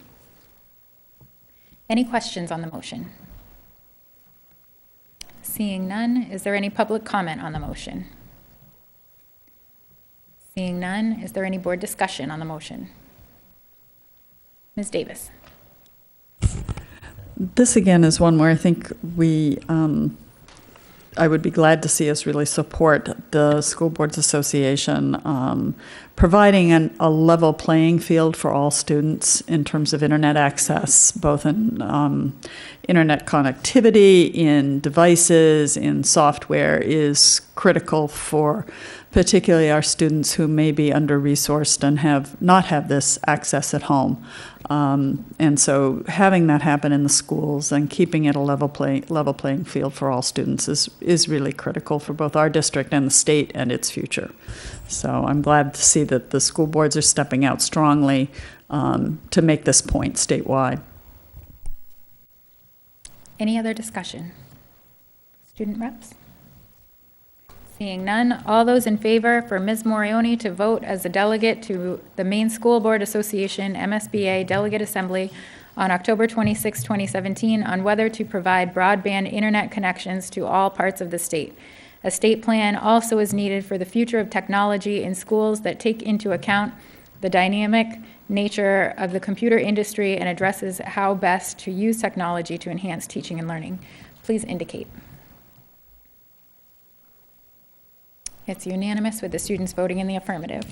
Any questions on the motion? Seeing none, is there any public comment on the motion? Seeing none, is there any board discussion on the motion? Ms. Davis. This again is one where I think I would be glad to see us really support the School Boards Association, providing a level playing field for all students in terms of internet access, both in internet connectivity, in devices, in software, is critical for particularly our students who may be under-resourced and not have this access at home. And so having that happen in the schools and keeping it a level playing field for all students is really critical for both our district and the state and its future. So I'm glad to see that the school boards are stepping out strongly to make this point statewide. Any other discussion? Student reps? Seeing none, all those in favor for Ms. Morioni to vote as a delegate to the Maine School Board Association MSBA Delegate Assembly on October 26, 2017, on whether to provide broadband internet connections to all parts of the state. A state plan also is needed for the future of technology in schools that take into account the dynamic nature of the computer industry and addresses how best to use technology to enhance teaching and learning. Please indicate. It's unanimous with the students voting in the affirmative.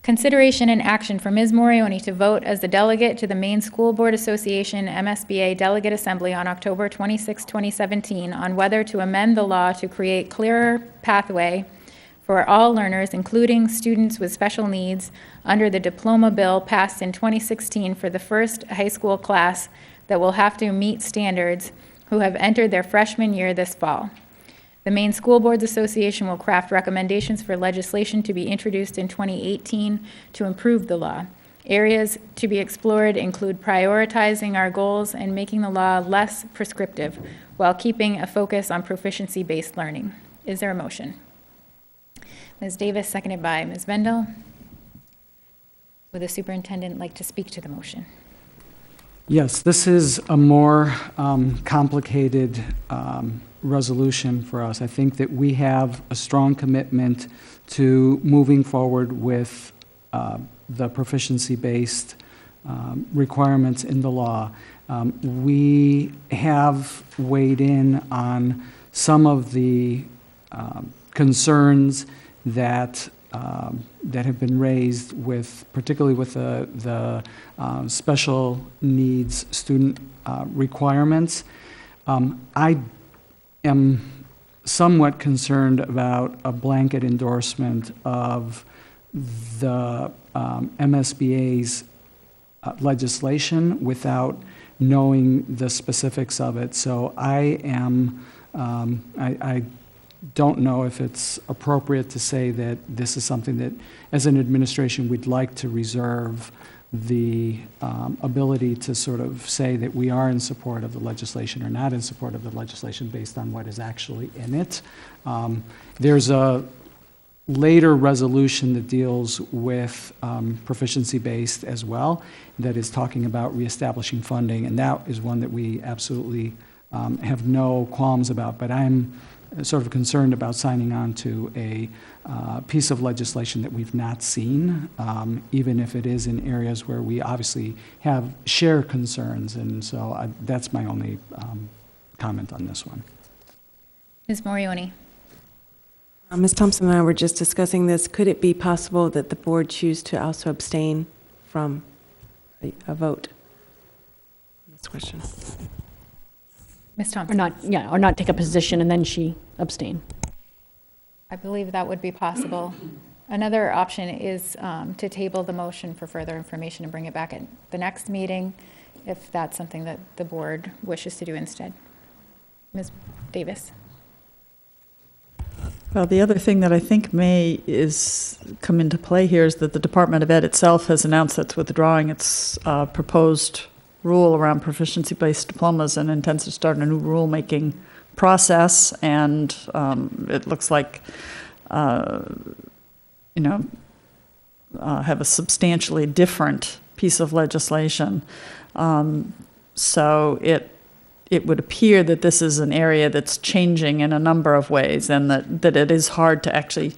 Consideration and action for Ms. Morioni to vote as the delegate to the Maine School Board Association MSBA Delegate Assembly on October 26, 2017, on whether to amend the law to create clearer pathway for all learners, including students with special needs, under the diploma bill passed in 2016 for the first high school class that will have to meet standards who have entered their freshman year this fall. The Maine School Boards Association will craft recommendations for legislation to be introduced in 2018 to improve the law. Areas to be explored include prioritizing our goals and making the law less prescriptive while keeping a focus on proficiency-based learning. Is there a motion? Ms. Davis, seconded by Ms. Vendel. Would the superintendent like to speak to the motion? Yes, this is a more complicated resolution for us. I think that we have a strong commitment to moving forward with the proficiency-based requirements in the law. We have weighed in on some of the concerns that have been raised particularly with the special needs student requirements. I am somewhat concerned about a blanket endorsement of the MSBA's legislation without knowing the specifics of it. So I don't know if it's appropriate to say that this is something that, as an administration, we'd like to reserve the ability to sort of say that we are in support of the legislation or not in support of the legislation based on what is actually in it. There's a later resolution that deals with proficiency-based as well, that is talking about reestablishing funding, and that is one that we absolutely have no qualms about. But I'm sort of concerned about signing on to a piece of legislation that we've not seen, even if it is in areas where we obviously have share concerns. And so that's my only comment on this one. Ms. Morioni. Ms. Thompson and I were just discussing this. Could it be possible that the board choose to also abstain from a vote? This question. Ms. Thompson. Or not take a position and then she abstain. I believe that would be possible. Another option is to table the motion for further information and bring it back at the next meeting, if that's something that the board wishes to do instead. Ms. Davis. Well, the other thing that I think may come into play here is that the Department of Ed itself has announced that it's withdrawing its proposed rule around proficiency-based diplomas and intends to start a new rulemaking process. And it looks like, have a substantially different piece of legislation. So it would appear that this is an area that's changing in a number of ways, and that it is hard to actually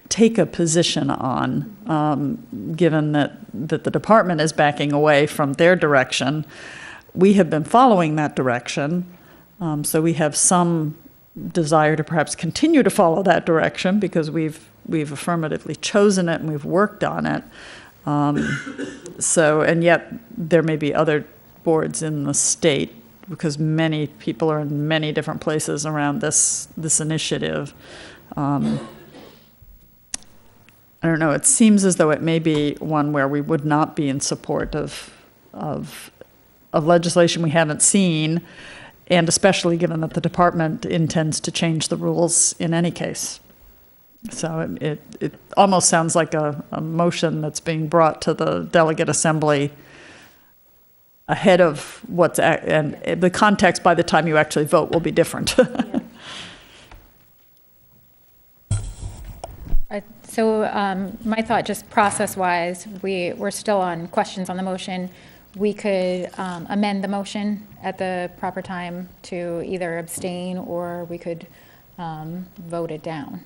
take a position on, given that the department is backing away from their direction. We have been following that direction, so we have some desire to perhaps continue to follow that direction because we've affirmatively chosen it and we've worked on it. And yet there may be other boards in the state, because many people are in many different places around this initiative. I don't know, it seems as though it may be one where we would not be in support of legislation we haven't seen, and especially given that the department intends to change the rules in any case. So it almost sounds like a motion that's being brought to the delegate assembly ahead of and the context by the time you actually vote will be different. My thought, just process-wise, we're still on questions on the motion. We could amend the motion at the proper time to either abstain, or we could vote it down.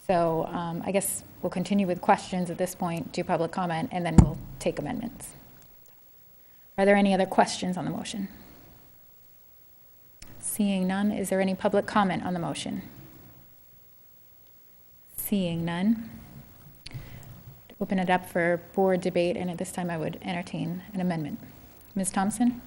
So I guess we'll continue with questions at this point, do public comment, and then we'll take amendments. Are there any other questions on the motion? Seeing none, is there any public comment on the motion? Seeing none. Open it up for board debate, and at this time I would entertain an amendment. Ms. Thompson?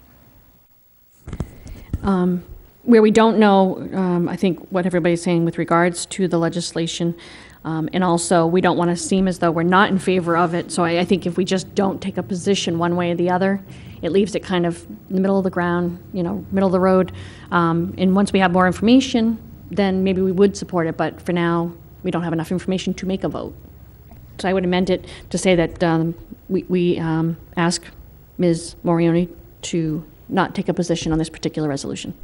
Where we don't know, I think what everybody's saying with regards to the legislation, and also we don't want to seem as though we're not in favor of it. So I think if we just don't take a position one way or the other, it leaves it kind of in the middle of the ground, middle of the road. And once we have more information, then maybe we would support it. But for now, we don't have enough information to make a vote. So I would amend it to say that we ask Ms. Morioni to not take a position on this particular resolution.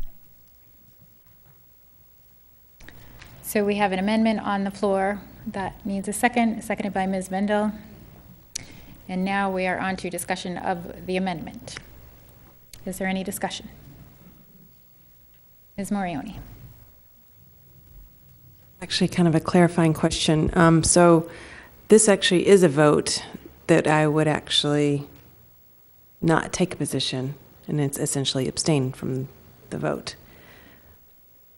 So we have an amendment on the floor that needs a second, seconded by Ms. Vendel. And now we are on to discussion of the amendment. Is there any discussion? Ms. Morioni. Actually, kind of a clarifying question. So this actually is a vote that I would actually not take a position, and it's essentially abstain from the vote.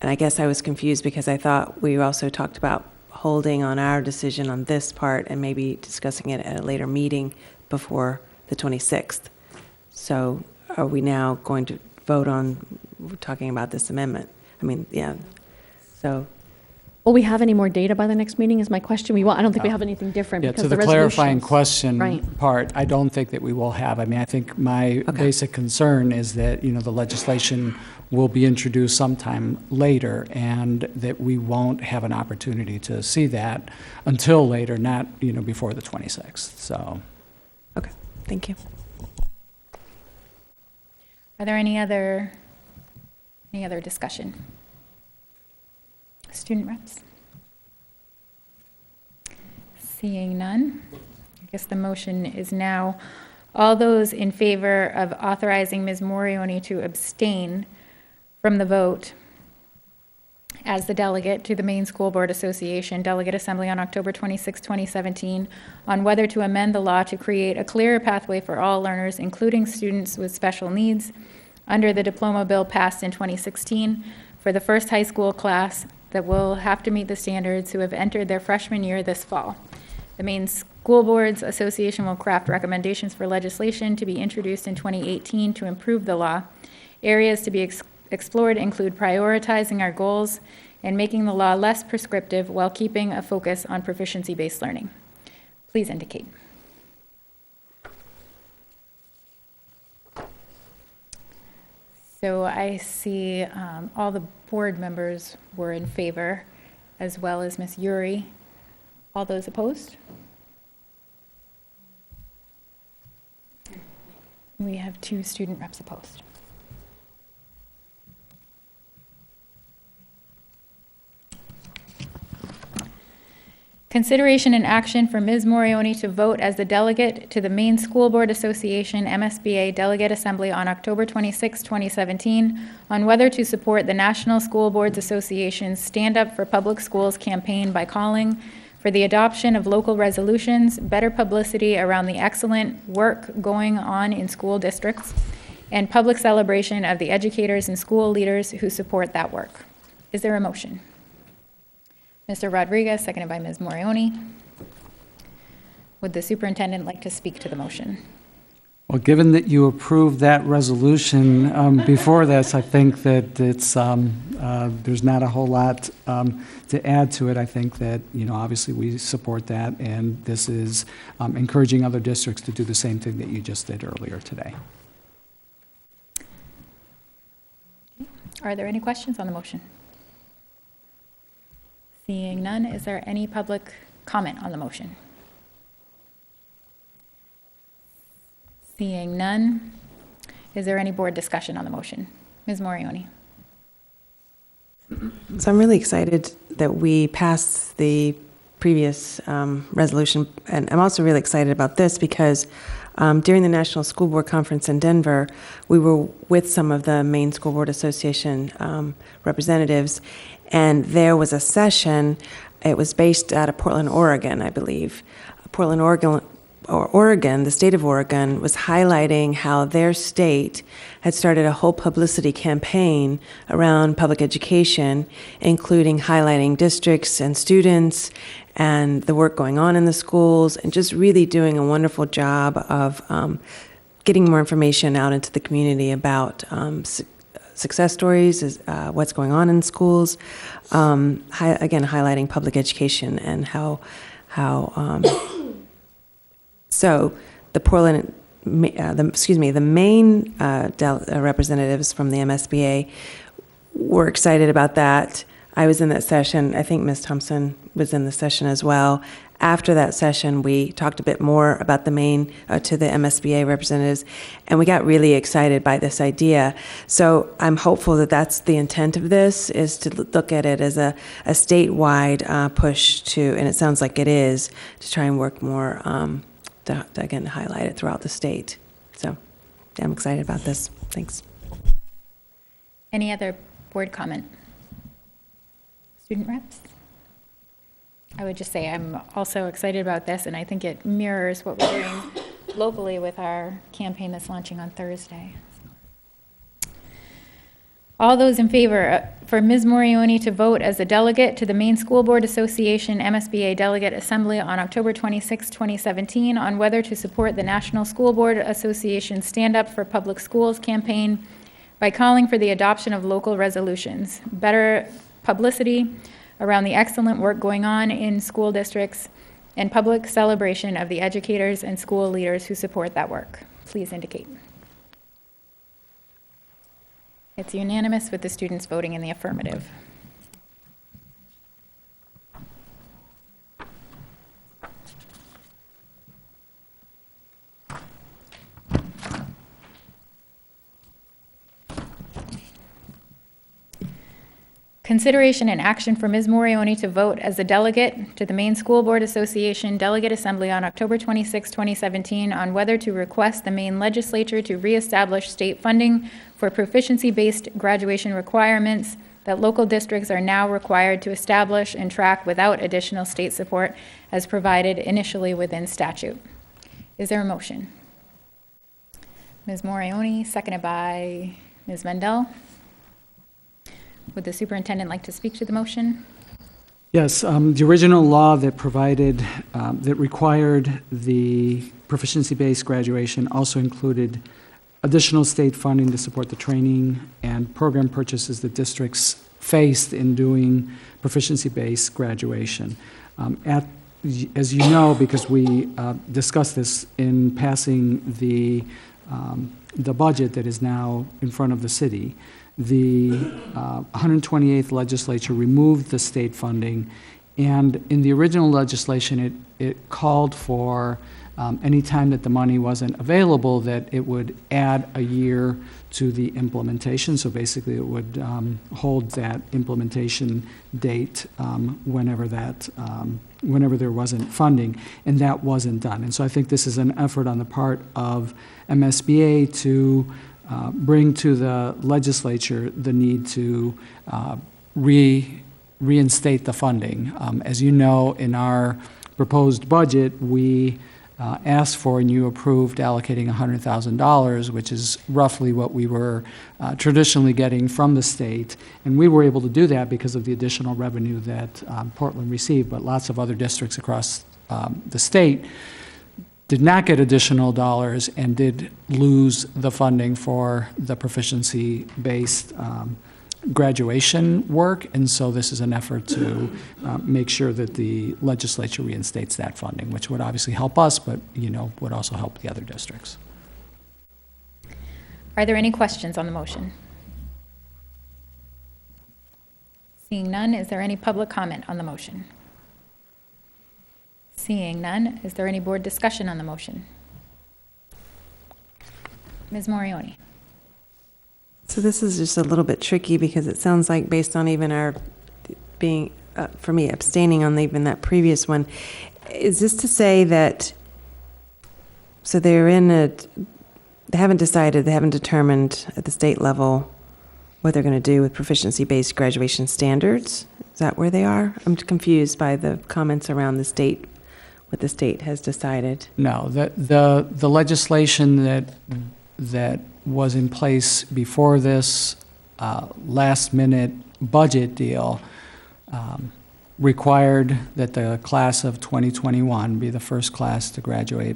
And I guess I was confused because I thought we also talked about holding on our decision on this part and maybe discussing it at a later meeting before the 26th. So are we now going to vote on talking about this amendment? I mean, yeah. So. Will we have any more data by the next meeting is my question. I don't think we have anything different because to the the clarifying resolutions- question Right. part, I don't think that we will have. I mean, I think my basic concern is that, the legislation will be introduced sometime later, and that we won't have an opportunity to see that until later, not, before the 26th, so. Okay, thank you. Are there any other discussion? Student reps? Seeing none, I guess the motion is now, all those in favor of authorizing Ms. Morioni to abstain from the vote, as the delegate to the Maine School Board Association Delegate Assembly on October 26, 2017, on whether to amend the law to create a clearer pathway for all learners, including students with special needs, under the diploma bill passed in 2016 for the first high school class that will have to meet the standards who have entered their freshman year this fall. The Maine School Boards Association will craft recommendations for legislation to be introduced in 2018 to improve the law. Areas to be explored include prioritizing our goals and making the law less prescriptive while keeping a focus on proficiency-based learning. Please indicate. So I see all the board members were in favor, as well as Ms. Uri. All those opposed? We have 2 student reps opposed. Consideration and action for Ms. Morioni to vote as the delegate to the Maine School Board Association MSBA Delegate Assembly on October 26, 2017, on whether to support the National School Boards Association's Stand Up for Public Schools campaign by calling for the adoption of local resolutions, better publicity around the excellent work going on in school districts, and public celebration of the educators and school leaders who support that work. Is there a motion? Mr. Rodriguez, seconded by Ms. Morioni. Would the superintendent like to speak to the motion? Well, given that you approved that resolution before this, I think that it's there's not a whole lot to add to it. I think that, obviously we support that, and this is encouraging other districts to do the same thing that you just did earlier today. Are there any questions on the motion? Seeing none, is there any public comment on the motion? Seeing none, is there any board discussion on the motion? Ms. Morioni. So I'm really excited that we passed the previous resolution, and I'm also really excited about this because during the National School Board Conference in Denver, we were with some of the Maine School Board Association representatives, and there was a session. It was based out of Portland, Oregon, I believe. Portland, Oregon, the state of Oregon, was highlighting how their state had started a whole publicity campaign around public education, including highlighting districts and students and the work going on in the schools, and just really doing a wonderful job of getting more information out into the community about success stories, what's going on in schools, again, highlighting public education and how so the Portland, the Maine representatives from the MSBA were excited about that. I was in that session. I think Ms. Thompson was in the session as well. After that session, we talked a bit more about the Maine to the MSBA representatives, and we got really excited by this idea. So I'm hopeful that that's the intent of this, is to look at it as a statewide push to, and it sounds like it is, to try and work more to again highlight it throughout the state. So yeah, I'm excited about this. Thanks. Any other board comment? Student reps? I would just say I'm also excited about this, and I think it mirrors what we're doing locally with our campaign that's launching on Thursday. All those in favor for Ms. Morioni to vote as a delegate to the Maine School Board Association MSBA Delegate Assembly on October 26, 2017, on whether to support the National School Board Association Stand Up for Public Schools campaign by calling for the adoption of local resolutions, better publicity around the excellent work going on in school districts, and public celebration of the educators and school leaders who support that work. Please indicate. It's unanimous with the students voting in the affirmative. Consideration and action for Ms. Morioni to vote as a delegate to the Maine School Board Association Delegate Assembly on October 26, 2017, on whether to request the Maine Legislature to reestablish state funding for proficiency-based graduation requirements that local districts are now required to establish and track without additional state support as provided initially within statute. Is there a motion? Ms. Morioni, seconded by Ms. Mendel. Would the superintendent like to speak to the motion? Yes, the original law that provided, that required the proficiency-based graduation also included additional state funding to support the training and program purchases that districts faced in doing proficiency-based graduation. As you know, because we discussed this in passing the budget that is now in front of the city, the 128th legislature removed the state funding, and in the original legislation, it called for any time that the money wasn't available, that it would add a year to the implementation. So basically, it would hold that implementation date whenever there wasn't funding, and that wasn't done. And so I think this is an effort on the part of MSBA to bring to the legislature the need to reinstate the funding. As you know, in our proposed budget, we asked for and you approved allocating $100,000, which is roughly what we were traditionally getting from the state. And we were able to do that because of the additional revenue that Portland received, but lots of other districts across the state did not get additional dollars and did lose the funding for the proficiency-based graduation work, and so this is an effort to make sure that the legislature reinstates that funding, which would obviously help us, but would also help the other districts. Are there any questions on the motion? Seeing none, is there any public comment on the motion? Seeing none, is there any board discussion on the motion? Ms. Morioni. So this is just a little bit tricky because it sounds like based on even our being, for me, abstaining on even that previous one, is this to say that, so they haven't decided, they haven't determined at the state level what they're going to do with proficiency-based graduation standards? Is that where they are? I'm confused by the comments around the state, what the state has decided. No, the legislation that was in place before this last-minute budget deal required that the class of 2021 be the first class to graduate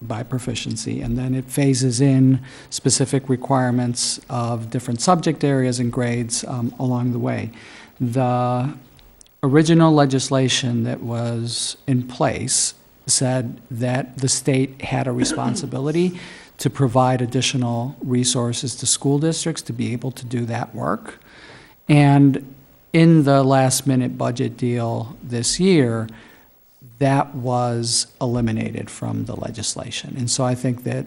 by proficiency, and then it phases in specific requirements of different subject areas and grades along the way. The original legislation that was in place said that the state had a responsibility to provide additional resources to school districts to be able to do that work. And in the last-minute budget deal this year, that was eliminated from the legislation. And so I think that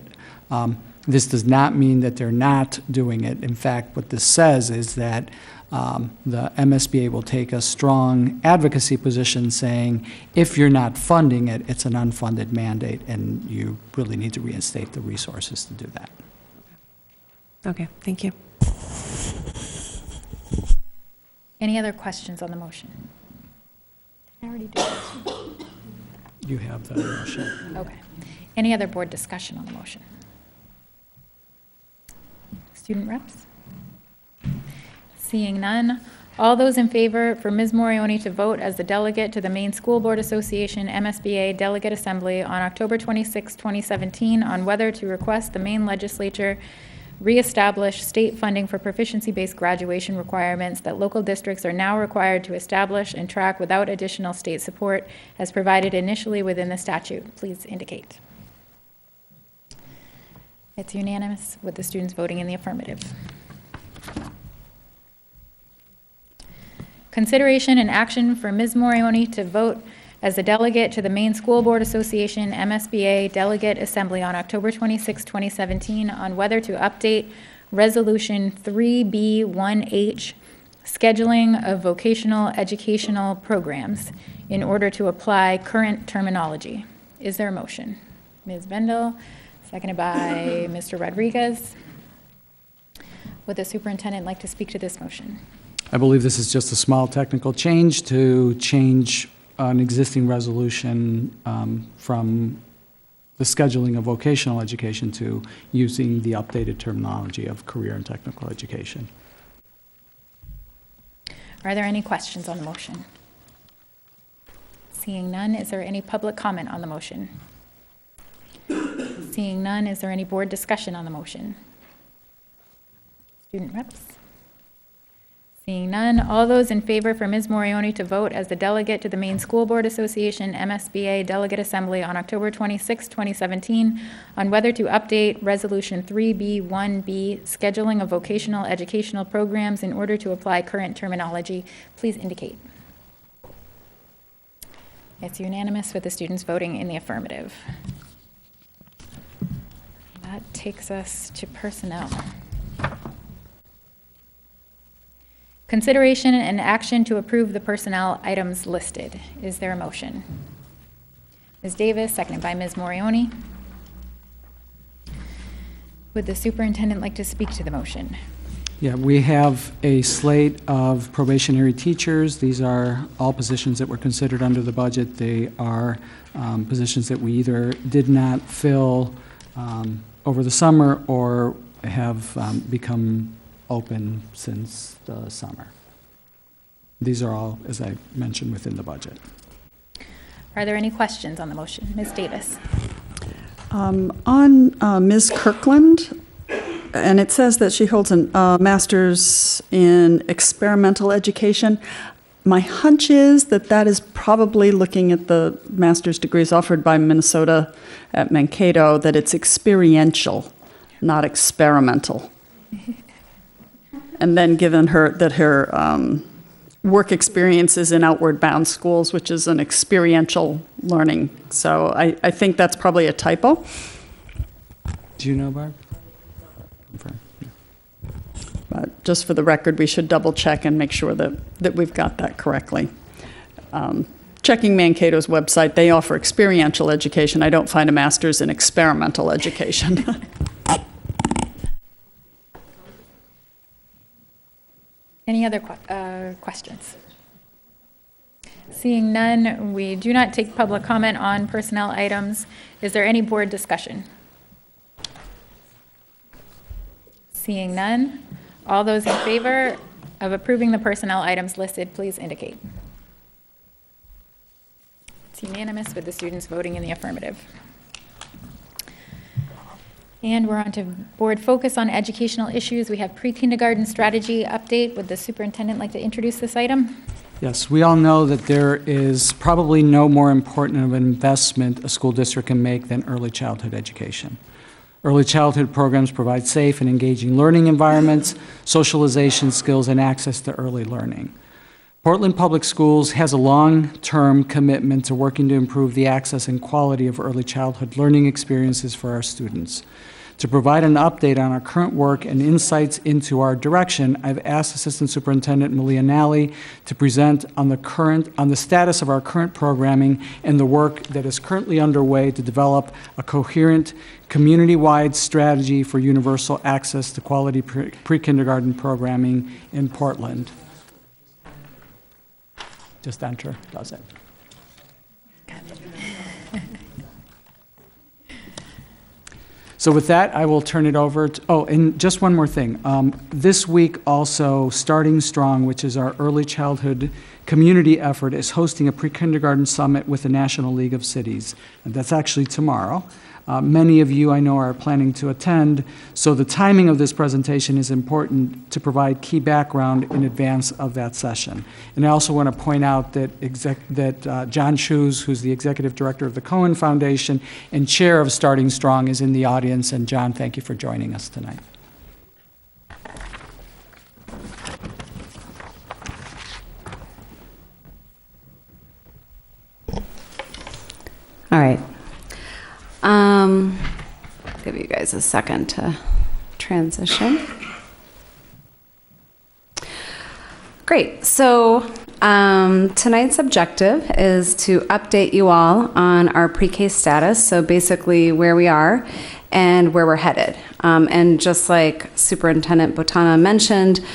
this does not mean that they're not doing it. In fact, what this says is that the MSBA will take a strong advocacy position saying, if you're not funding it, it's an unfunded mandate, and you really need to reinstate the resources to do that. Okay, thank you. Any other questions on the motion? Did I already do this? You have the motion. Okay. Any other board discussion on the motion? Student reps? Seeing none, all those in favor for Ms. Morioni to vote as the delegate to the Maine School Board Association MSBA Delegate Assembly on October 26, 2017, on whether to request the Maine legislature reestablish state funding for proficiency-based graduation requirements that local districts are now required to establish and track without additional state support as provided initially within the statute, please indicate. It's unanimous with the students voting in the affirmative. Consideration and action for Ms. Morioni to vote as the delegate to the Maine School Board Association MSBA Delegate Assembly on October 26, 2017, on whether to update Resolution 3B1H, scheduling of vocational educational programs in order to apply current terminology. Is there a motion? Ms. Bendel, seconded by Mr. Rodriguez. Would the superintendent like to speak to this motion? I believe this is just a small technical change to change an existing resolution from the scheduling of vocational education to using the updated terminology of career and technical education. Are there any questions on the motion? Seeing none, is there any public comment on the motion? Seeing none, is there any board discussion on the motion? Student reps? Seeing none, all those in favor for Ms. Morioni to vote as the delegate to the Maine School Board Association MSBA Delegate Assembly on October 26, 2017, on whether to update Resolution 3B1B, scheduling of vocational educational programs in order to apply current terminology, please indicate. It's unanimous with the students voting in the affirmative. That takes us to personnel. Consideration and action to approve the personnel items listed. Is there a motion? Ms. Davis, seconded by Ms. Morioni. Would the superintendent like to speak to the motion? Yeah, we have a slate of probationary teachers. These are all positions that were considered under the budget. They are positions that we either did not fill over the summer or have become open since the summer. These are all, as I mentioned, within the budget. Are there any questions on the motion? Ms. Davis. On Ms. Kirkland, and it says that she holds a master's in experimental education. My hunch is that that is probably, looking at the master's degrees offered by Minnesota at Mankato, that it's experiential, not experimental. And then given her work experience is in Outward Bound schools, which is an experiential learning. So I think that's probably a typo. Do you know, Barb? Confirm. Yeah. But just for the record, we should double check and make sure that we've got that correctly. Checking Mankato's website, they offer experiential education. I don't find a master's in experimental education. Any other questions? Seeing none, we do not take public comment on personnel items. Is there any board discussion? Seeing none, all those in favor of approving the personnel items listed, please indicate. It's unanimous with the students voting in the affirmative. And we're on to board focus on educational issues. We have pre-kindergarten strategy update. Would the superintendent like to introduce this item? Yes, we all know that there is probably no more important of an investment a school district can make than early childhood education. Early childhood programs provide safe and engaging learning environments, socialization skills, and access to early learning. Portland Public Schools has a long-term commitment to working to improve the access and quality of early childhood learning experiences for our students. To provide an update on our current work and insights into our direction, I've asked Assistant Superintendent Malia Nally to present on the status of our current programming and the work that is currently underway to develop a coherent, community-wide strategy for universal access to quality pre-kindergarten programming in Portland. Just enter, does it? So with that, I will turn it over to, oh, and just one more thing. This week also, Starting Strong, which is our early childhood community effort, is hosting a pre-kindergarten summit with the National League of Cities. And that's actually tomorrow. Many of you, I know, are planning to attend, so the timing of this presentation is important to provide key background in advance of that session. And I also want to point out that John Shoes, who's the Executive Director of the Cohen Foundation and Chair of Starting Strong, is in the audience. And John, thank you for joining us tonight. All right. Give you guys a second to transition. Great. So tonight's objective is to update you all on our pre-K status, so basically where we are, and where we're headed. And just like Superintendent Botana mentioned,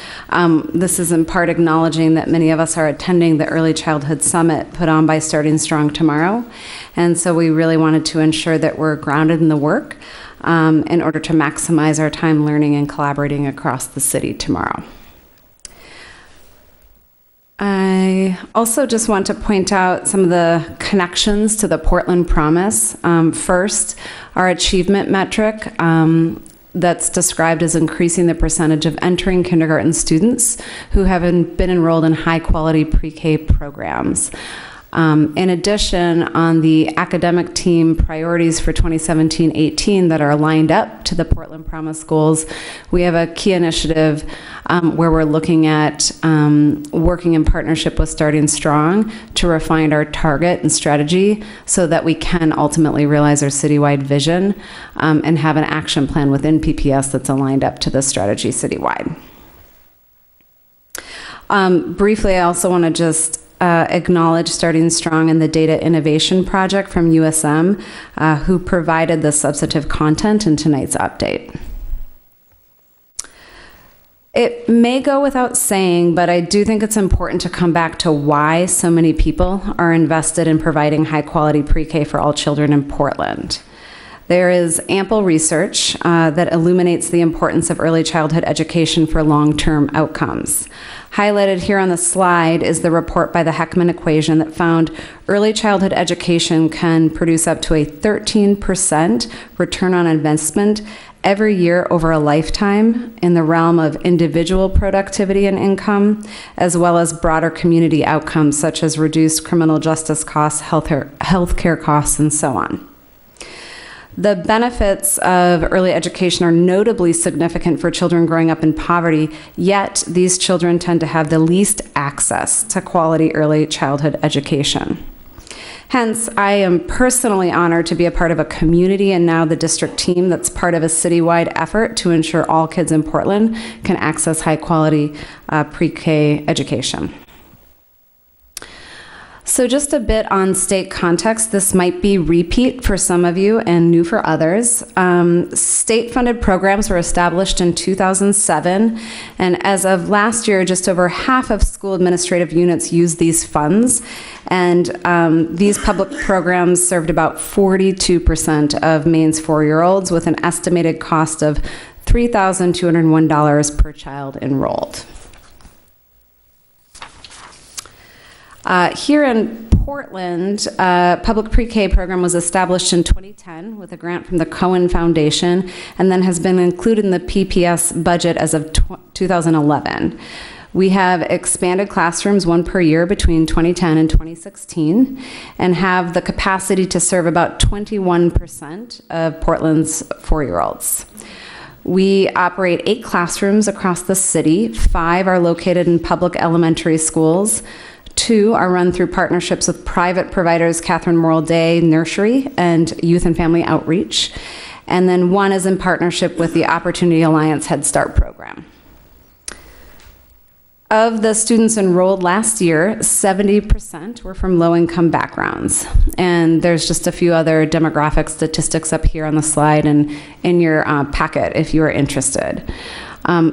this is in part acknowledging that many of us are attending the Early Childhood Summit put on by Starting Strong tomorrow. And so we really wanted to ensure that we're grounded in the work in order to maximize our time learning and collaborating across the city tomorrow. I also just want to point out some of the connections to the Portland Promise. First, our achievement metric that's described as increasing the percentage of entering kindergarten students who have been enrolled in high-quality pre-K programs. In addition, on the academic team priorities for 2017-18 that are lined up to the Portland Promise goals, we have a key initiative where we're looking at working in partnership with Starting Strong to refine our target and strategy so that we can ultimately realize our citywide vision and have an action plan within PPS that's aligned up to the strategy citywide. Briefly, I also want to just acknowledge Starting Strong and the Data Innovation Project from USM, who provided the substantive content in tonight's update. It may go without saying, but I do think it's important to come back to why so many people are invested in providing high-quality pre-K for all children in Portland. There is ample research that illuminates the importance of early childhood education for long-term outcomes. Highlighted here on the slide is the report by the Heckman equation that found early childhood education can produce up to a 13% return on investment every year over a lifetime in the realm of individual productivity and income, as well as broader community outcomes such as reduced criminal justice costs, healthcare costs, and so on. The benefits of early education are notably significant for children growing up in poverty, yet these children tend to have the least access to quality early childhood education. Hence, I am personally honored to be a part of a community and now the district team that's part of a citywide effort to ensure all kids in Portland can access high-quality pre-K education. So just a bit on state context, this might be repeat for some of you and new for others. State-funded programs were established in 2007, and as of last year, just over half of school administrative units use these funds, and these public programs served about 42% of Maine's 4-year-olds with an estimated cost of $3,201 per child enrolled. Here in Portland, a public pre-K program was established in 2010 with a grant from the Cohen Foundation and then has been included in the PPS budget as of 2011. We have expanded classrooms, one per year between 2010 and 2016, and have the capacity to serve about 21% of Portland's 4-year-olds. We operate 8 classrooms across the city. 5 are located in public elementary schools. 2 are run through partnerships with private providers, Catherine Morrill Day Nursery and Youth and Family Outreach. And then 1 is in partnership with the Opportunity Alliance Head Start program. Of the students enrolled last year, 70% were from low-income backgrounds. And there's just a few other demographic statistics up here on the slide and in your packet if you are interested.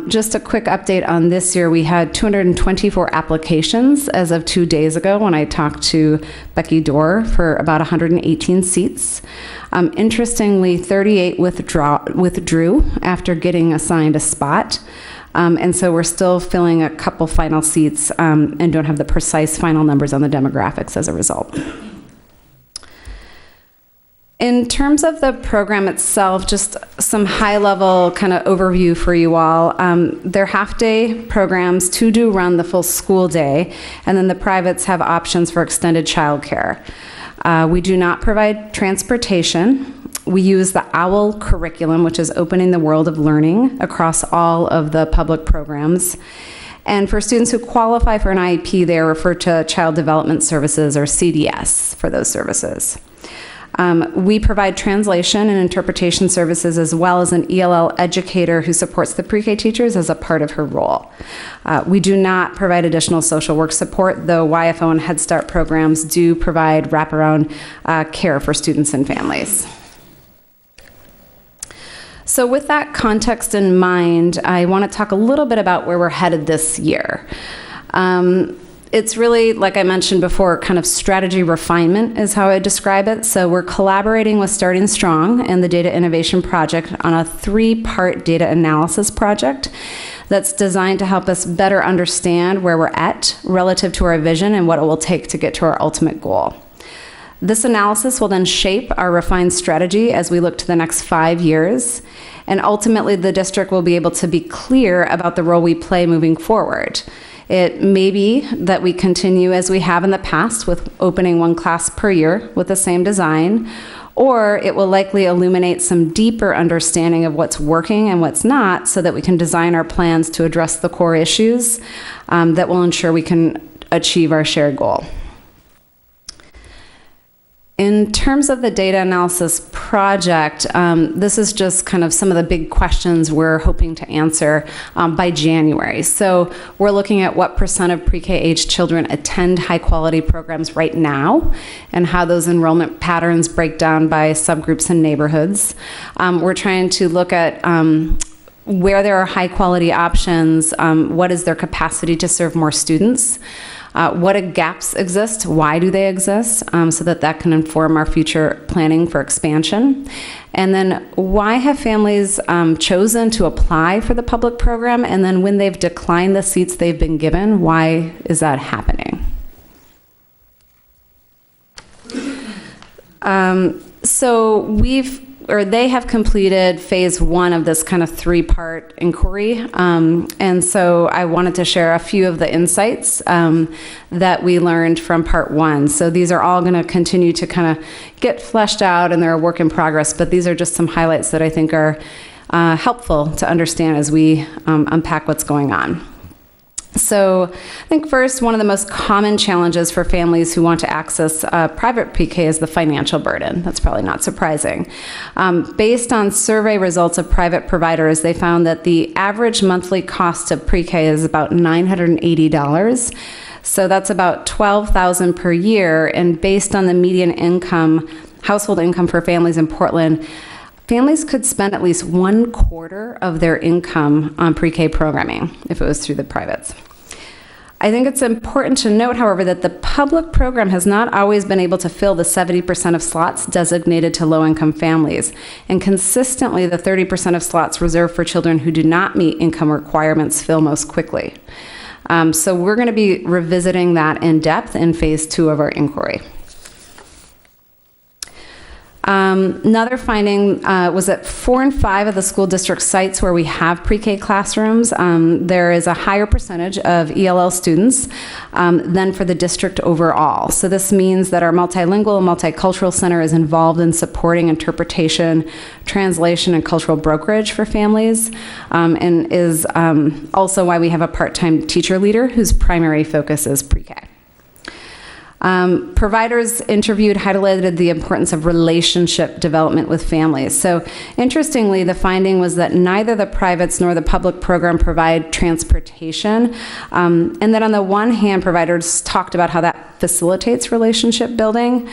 Just a quick update on this year, we had 224 applications as of 2 days ago when I talked to Becky Dorr for about 118 seats. Interestingly, 38 withdrew after getting assigned a spot. And so we're still filling a couple final seats and don't have the precise final numbers on the demographics as a result. In terms of the program itself, just some high-level kind of overview for you all. They're half-day programs. 2 do run the full school day, and then the privates have options for extended childcare. We do not provide transportation. We use the OWL curriculum, which is opening the world of learning across all of the public programs. And for students who qualify for an IEP, they are referred to Child Development Services, or CDS, for those services. We provide translation and interpretation services as well as an ELL educator who supports the pre-K teachers as a part of her role. We do not provide additional social work support, though YFO and Head Start programs do provide wraparound care for students and families. So with that context in mind, I want to talk a little bit about where we're headed this year. It's really, like I mentioned before, kind of strategy refinement is how I describe it. So we're collaborating with Starting Strong and the Data Innovation Project on a 3-part data analysis project that's designed to help us better understand where we're at relative to our vision and what it will take to get to our ultimate goal. This analysis will then shape our refined strategy as we look to the next 5 years, and ultimately the district will be able to be clear about the role we play moving forward. It may be that we continue as we have in the past with opening 1 class per year with the same design, or it will likely illuminate some deeper understanding of what's working and what's not so that we can design our plans to address the core issues that will ensure we can achieve our shared goal. In terms of the data analysis project, this is just kind of some of the big questions we're hoping to answer by January. So we're looking at what % of pre-K age children attend high-quality programs right now and how those enrollment patterns break down by subgroups and neighborhoods. We're trying to look at where there are high-quality options, what is their capacity to serve more students, what gaps exist, why do they exist, so that can inform our future planning for expansion. And then why have families chosen to apply for the public program, and then when they've declined the seats they've been given, why is that happening? They have completed phase 1 of this kind of 3-part inquiry. And so I wanted to share a few of the insights that we learned from part 1. So these are all going to continue to kind of get fleshed out, and they're a work in progress, but these are just some highlights that I think are helpful to understand as we unpack what's going on. So I think first, one of the most common challenges for families who want to access private pre-K is the financial burden. That's probably not surprising. Based on survey results of private providers, they found that the average monthly cost of pre-K is about $980. So that's about $12,000 per year. And based on the median income, household income for families in Portland, families could spend at least 1/4 of their income on pre-K programming if it was through the privates. I think it's important to note, however, that the public program has not always been able to fill the 70% of slots designated to low-income families, and consistently the 30% of slots reserved for children who do not meet income requirements fill most quickly. So we're going to be revisiting that in depth in phase 2 of our inquiry. Another finding was that 4 and 5 of the school district sites where we have pre-K classrooms, there is a higher percentage of ELL students than for the district overall. So this means that our multilingual and multicultural center is involved in supporting interpretation, translation, and cultural brokerage for families, and is also why we have a part-time teacher leader whose primary focus is pre-K. Providers interviewed highlighted the importance of relationship development with families. So interestingly, the finding was that neither the privates nor the public program provide transportation, and that on the one hand, providers talked about how that facilitates relationship building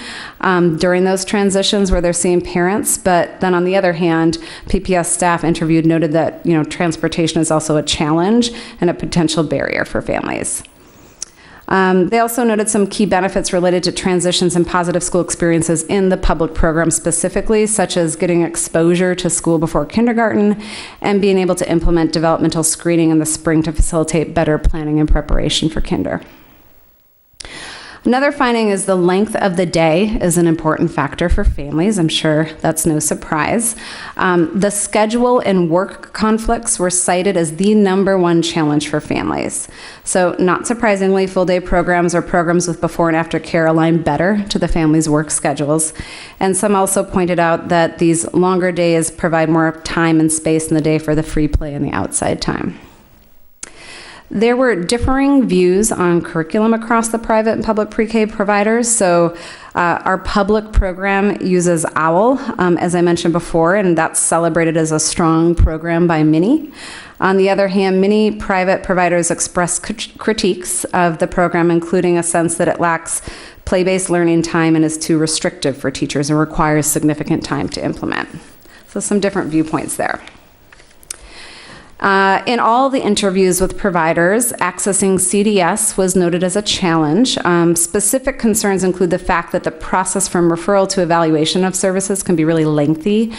during those transitions where they're seeing parents, but then on the other hand, PPS staff interviewed noted that transportation is also a challenge and a potential barrier for families. They also noted some key benefits related to transitions and positive school experiences in the public program specifically, such as getting exposure to school before kindergarten and being able to implement developmental screening in the spring to facilitate better planning and preparation for kinder. Another finding is the length of the day is an important factor for families. I'm sure that's no surprise. The schedule and work conflicts were cited as the #1 challenge for families. So not surprisingly, full-day programs or programs with before and after care align better to the family's work schedules. And some also pointed out that these longer days provide more time and space in the day for the free play and the outside time. There were differing views on curriculum across the private and public pre-K providers. So our public program uses OWL, as I mentioned before, and that's celebrated as a strong program by many. On the other hand, many private providers express critiques of the program, including a sense that it lacks play-based learning time and is too restrictive for teachers and requires significant time to implement. So some different viewpoints there. In all the interviews with providers, accessing CDS was noted as a challenge. Specific concerns include the fact that the process from referral to evaluation of services can be really lengthy.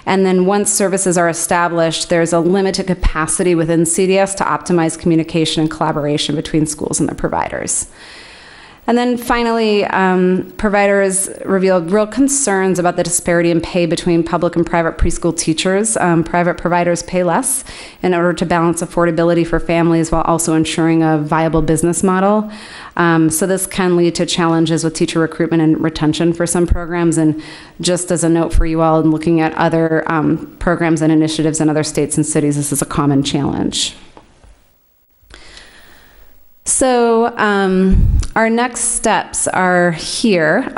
And then once services are established, there's a limited capacity within CDS to optimize communication and collaboration between schools and the providers. And then finally, providers revealed real concerns about the disparity in pay between public and private preschool teachers. Private providers pay less in order to balance affordability for families while also ensuring a viable business model. So this can lead to challenges with teacher recruitment and retention for some programs. And just as a note for you all, in looking at other programs and initiatives in other states and cities, this is a common challenge. So our next steps are here.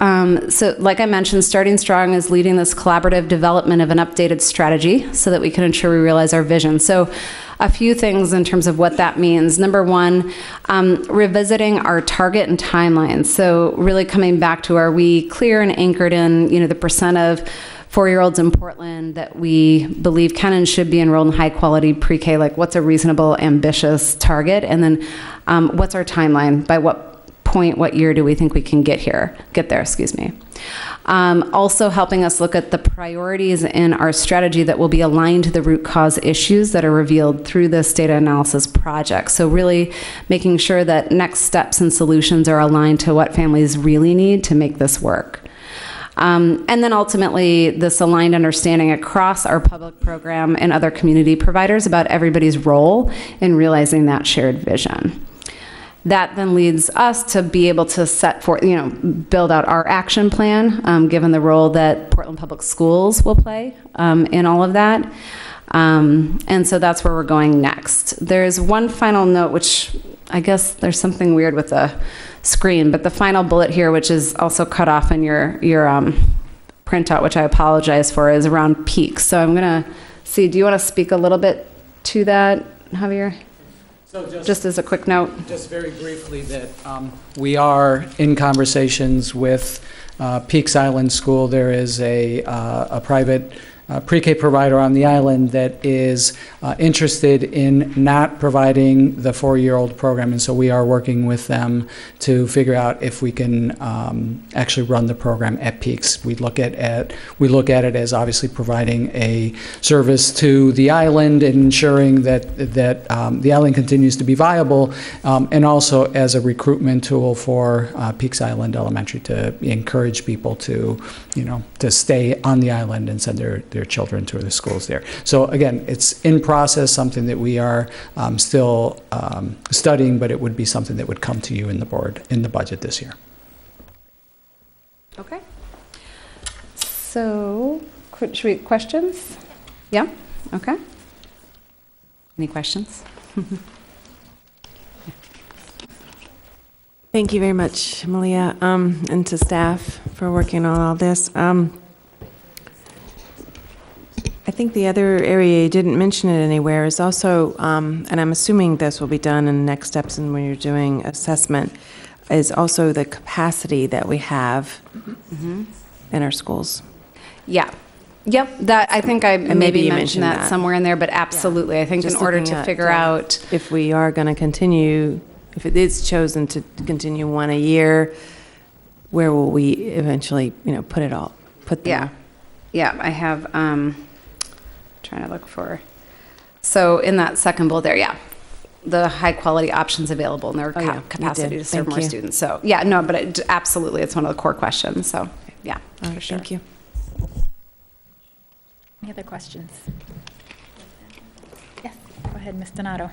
So like I mentioned, Starting Strong is leading this collaborative development of an updated strategy so that we can ensure we realize our vision. So a few things in terms of what that means. Number one, revisiting our target and timeline. So really coming back to, are we clear and anchored in, the percent of 4-year-olds in Portland that we believe can and should be enrolled in high-quality pre-K? Like, what's a reasonable, ambitious target? And then what's our timeline? By what point, what year do we think we can get there? Also helping us look at the priorities in our strategy that will be aligned to the root cause issues that are revealed through this data analysis project. So really making sure that next steps and solutions are aligned to what families really need to make this work. And then ultimately, this aligned understanding across our public program and other community providers about everybody's role in realizing that shared vision. That then leads us to be able to set forth, build out our action plan, given the role that Portland Public Schools will play in all of that. And so that's where we're going next. There's one final note, which I guess there's something weird with the screen, but the final bullet here, which is also cut off in your printout, which I apologize for, is around peaks. So I'm going to see, do you want to speak a little bit to that, Javier? So just as a quick note. Just very briefly that we are in conversations with Peaks Island School. There is a private pre-K provider on the island that is interested in not providing the 4-year-old program, and so we are working with them to figure out if we can actually run the program at Peaks. We look at it as obviously providing a service to the island and ensuring that the island continues to be viable, and also as a recruitment tool for Peaks Island Elementary to encourage people to stay on the island and send their children to the schools there. So again, it's in process, something that we are still studying, but it would be something that would come to you in the budget this year. Okay. So, questions? Yeah? Okay. Any questions? Thank you very much, Malia, and to staff for working on all this. I think the other area you didn't mention it anywhere is also, and I'm assuming this will be done in the next steps and when you're doing assessment, is also the capacity that we have in our schools. Yeah. Yep, that I think I maybe you mentioned that somewhere in there, but absolutely. Yeah. I think just in order to figure out if we are going to continue, if it is chosen to continue one a year, where will we eventually, put them? Yeah, I have, trying to look for, so in that second bullet there, yeah, the high quality options available and their capacity to serve more students. So yeah, no, but absolutely, it's one of the core questions. So yeah, for sure. Thank you. Any other questions? Yes, go ahead, Ms. Donato.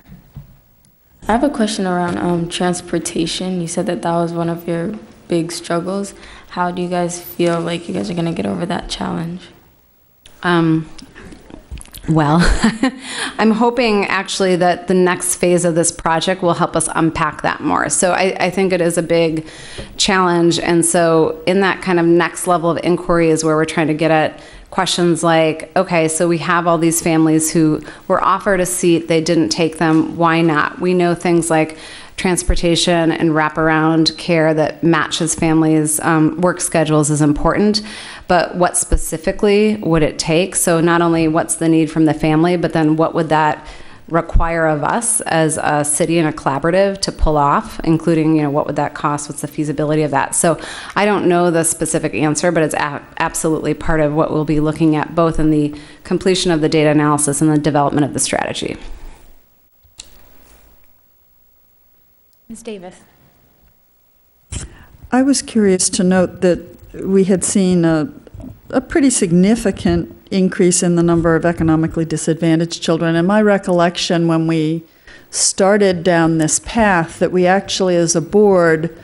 I have a question around transportation. You said that was one of your big struggles. How do you guys feel like you guys are going to get over that challenge? Well, I'm hoping actually that the next phase of this project will help us unpack that more. So I think it is a big challenge. And so in that kind of next level of inquiry is where we're trying to get at questions like, okay, so we have all these families who were offered a seat, they didn't take them, why not? We know things like transportation and wraparound care that matches families' work schedules is important. but what specifically would it take? So not only what's the need from the family, but then what would that require of us as a city and a collaborative to pull off, including, what would that cost? What's the feasibility of that? So I don't know the specific answer, but it's absolutely part of what we'll be looking at, both in the completion of the data analysis and the development of the strategy. Ms. Davis. I was curious to note that we had seen a pretty significant increase in the number of economically disadvantaged children. And my recollection when we started down this path, that we actually as a board,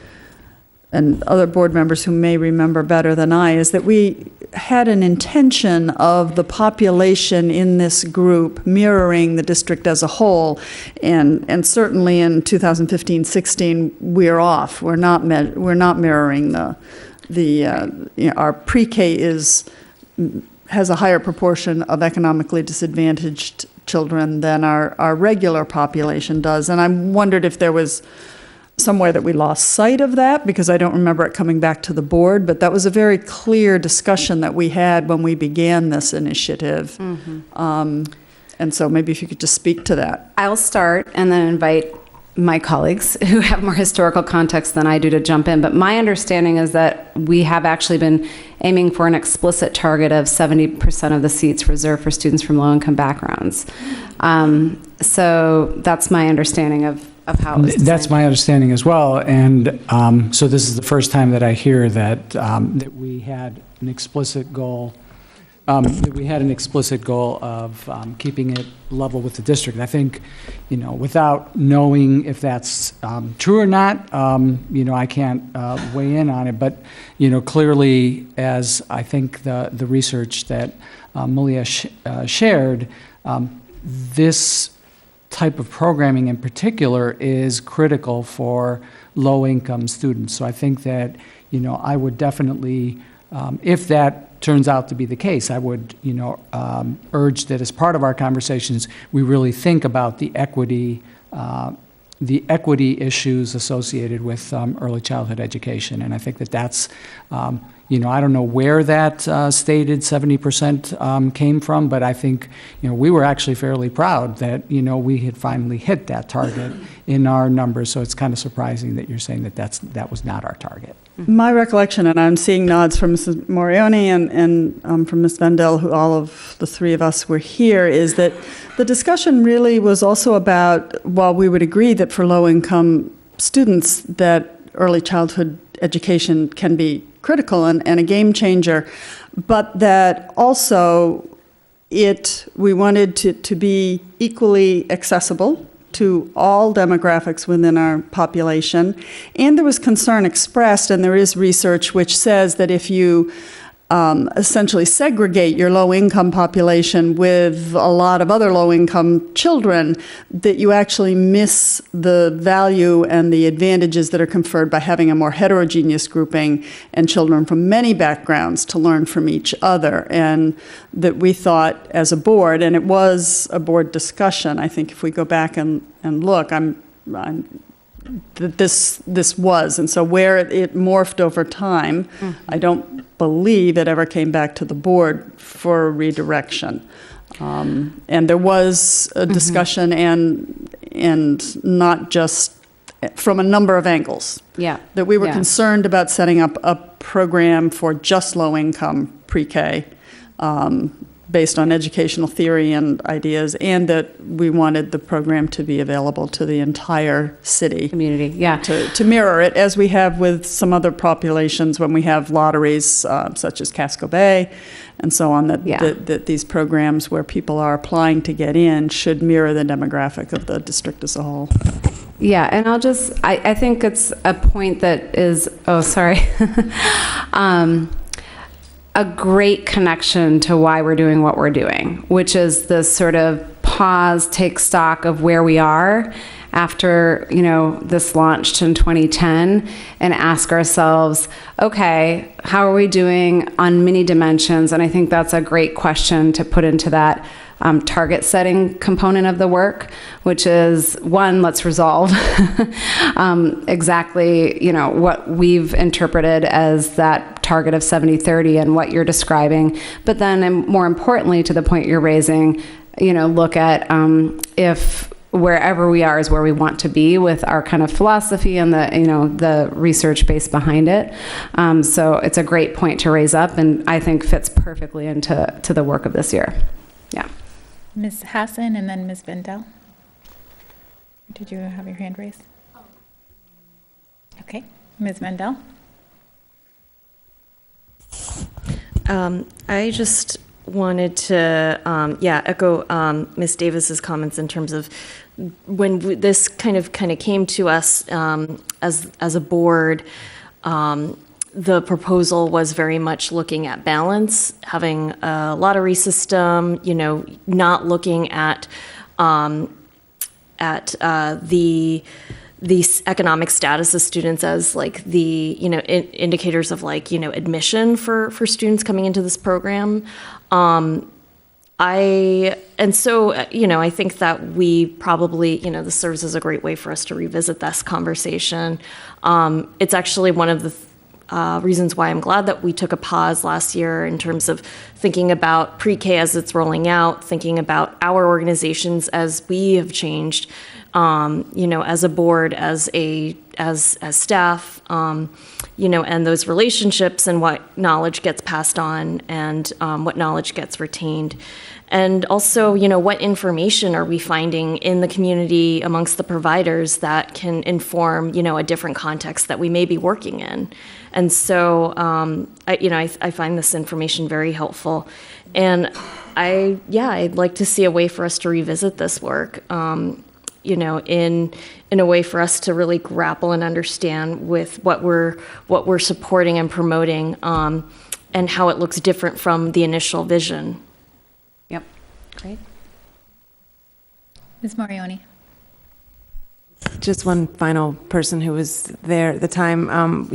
and other board members who may remember better than I, is that we had an intention of the population in this group mirroring the district as a whole. And certainly in 2015-16, we're off. We're not mirroring our pre-K has a higher proportion of economically disadvantaged children than our regular population does. And I wondered if there was somewhere that we lost sight of that, because I don't remember it coming back to the board, but that was a very clear discussion that we had when we began this initiative. Mm-hmm. And so maybe if you could just speak to that. I'll start and then invite my colleagues who have more historical context than I do to jump in. But my understanding is that we have actually been aiming for an explicit target of 70% of the seats reserved for students from low-income backgrounds. So that's my understanding of how it was designed. That's my understanding as well. And so this is the first time that I hear that, that we had an explicit goal. That we had an explicit goal of keeping it level with the district. I think, without knowing if that's true or not, I can't weigh in on it. But, clearly, as I think the research that Malia shared, this type of programming in particular is critical for low-income students. So I think that, I would definitely, if that turns out to be the case, I would, urge that as part of our conversations, we really think about the equity issues associated with early childhood education. And I think that that's, I don't know where that stated 70% came from, but I think, we were actually fairly proud that, we had finally hit that target in our numbers. So it's kind of surprising that you're saying that that was not our target. My recollection, and I'm seeing nods from Mrs. Morioni and from Ms. Vendel, who all of the three of us were here, is that the discussion really was also about, while we would agree that for low-income students that early childhood education can be critical and a game changer, but that also we wanted to be equally accessible to all demographics within our population. And there was concern expressed, and there is research which says that if you essentially segregate your low-income population with a lot of other low-income children, that you actually miss the value and the advantages that are conferred by having a more heterogeneous grouping and children from many backgrounds to learn from each other. And that we thought as a board, and it was a board discussion, I think if we go back and look, that this was, and so where it morphed over time, I don't believe it ever came back to the board for a redirection. And there was a discussion and not just from a number of angles. Yeah. That we were concerned about setting up a program for just low-income pre-K, based on educational theory and ideas, and that we wanted the program to be available to the entire city. Community, yeah. To mirror it, as we have with some other populations when we have lotteries, such as Casco Bay, and so on, that these programs where people are applying to get in should mirror the demographic of the district as a whole. Yeah, and I think it's a point that is, a great connection to why we're doing what we're doing, which is this sort of pause, take stock of where we are after, this launched in 2010, and ask ourselves, okay, how are we doing on many dimensions? And I think that's a great question to put into that target setting component of the work, which is, one, let's resolve exactly, what we've interpreted as that target of 70-30 and what you're describing. But then, and more importantly, to the point you're raising, look at if wherever we are is where we want to be with our kind of philosophy and the research base behind it. So it's a great point to raise up, and I think fits perfectly into the work of this year. Yeah. Ms. Hassan and then Ms. Vendel. Did you have your hand raised? Okay, Ms. Vendel. I just wanted to, echo Ms. Davis's comments in terms of when this kind of came to us as a board. The proposal was very much looking at balance, having a lottery system, not looking at the economic status of students as like the indicators of admission for students coming into this program. I think that we probably, this serves as a great way for us to revisit this conversation. It's actually one of the reasons why I'm glad that we took a pause last year in terms of thinking about pre-K as it's rolling out, thinking about our organizations as we have changed, as a board, as staff, and those relationships and what knowledge gets passed on and what knowledge gets retained. And also, what information are we finding in the community amongst the providers that can inform, a different context that we may be working in. And so, I find this information very helpful. And I'd like to see a way for us to revisit this work, in a way for us to really grapple and understand with what we're supporting and promoting, and how it looks different from the initial vision. Yep. Great. Ms. Morioni. Just one final person who was there at the time.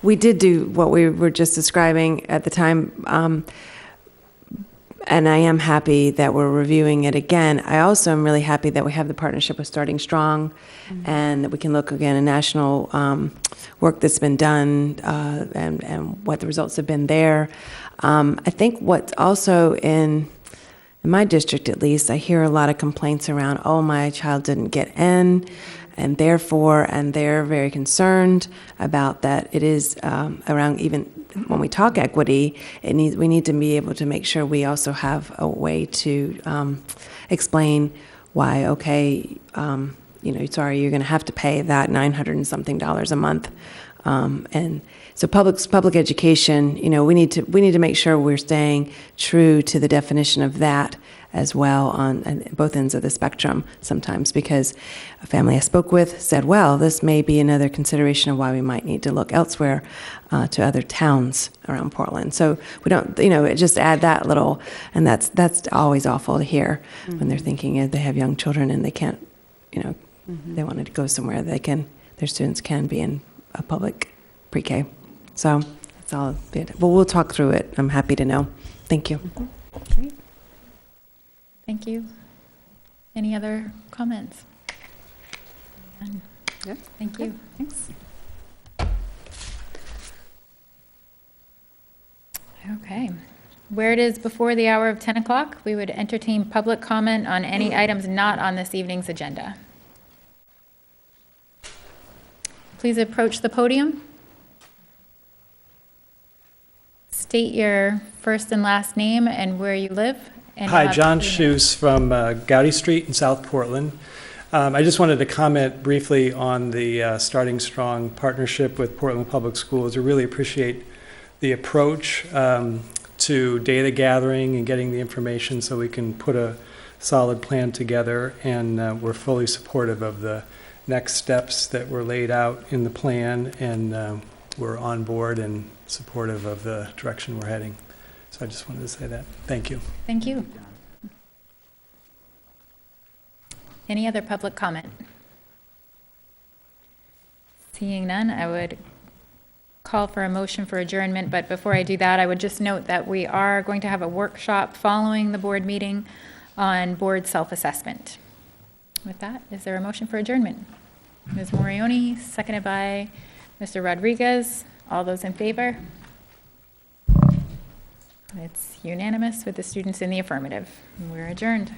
We did do what we were just describing at the time, and I am happy that we're reviewing it again. I also am really happy that we have the partnership with Starting Strong, and that we can look again at national work that's been done and what the results have been there. I think what's also in my district, at least, I hear a lot of complaints around, oh, my child didn't get in, and they're very concerned about that. It is around, even when we talk equity, we need to be able to make sure we also have a way to explain why, okay, sorry, you're going to have to pay that $900 and something a month. And so public education, we need to make sure we're staying true to the definition of that as well on both ends of the spectrum sometimes, because a family I spoke with said, well, this may be another consideration of why we might need to look elsewhere to other towns around Portland. So we don't, just add that little, and that's always awful to hear when they're thinking they have young children and they can't, they wanted to go somewhere their students can be in a public pre-K. So that's all. Well, we'll talk through it. I'm happy to know. Thank you. Great. Thank you. Any other comments? None. Yep. Thank you. Thanks. Okay. Where it is before the hour of 10 o'clock, we would entertain public comment on any items not on this evening's agenda. Please approach the podium. State your first and last name and where you live. And Hi, John Shoes from Gowdy Street in South Portland. I just wanted to comment briefly on the Starting Strong partnership with Portland Public Schools. I really appreciate the approach to data gathering and getting the information so we can put a solid plan together, and we're fully supportive of the next steps that were laid out in the plan, and we're on board and supportive of the direction we're heading. So I just wanted to say that. Thank you. Thank you. Any other public comment? Seeing none, I would call for a motion for adjournment, but before I do that, I would just note that we are going to have a workshop following the board meeting on board self-assessment. With that, is there a motion for adjournment? Ms. Morioni, seconded by Mr. Rodriguez. All those in favor? It's unanimous with the students in the affirmative. We're adjourned.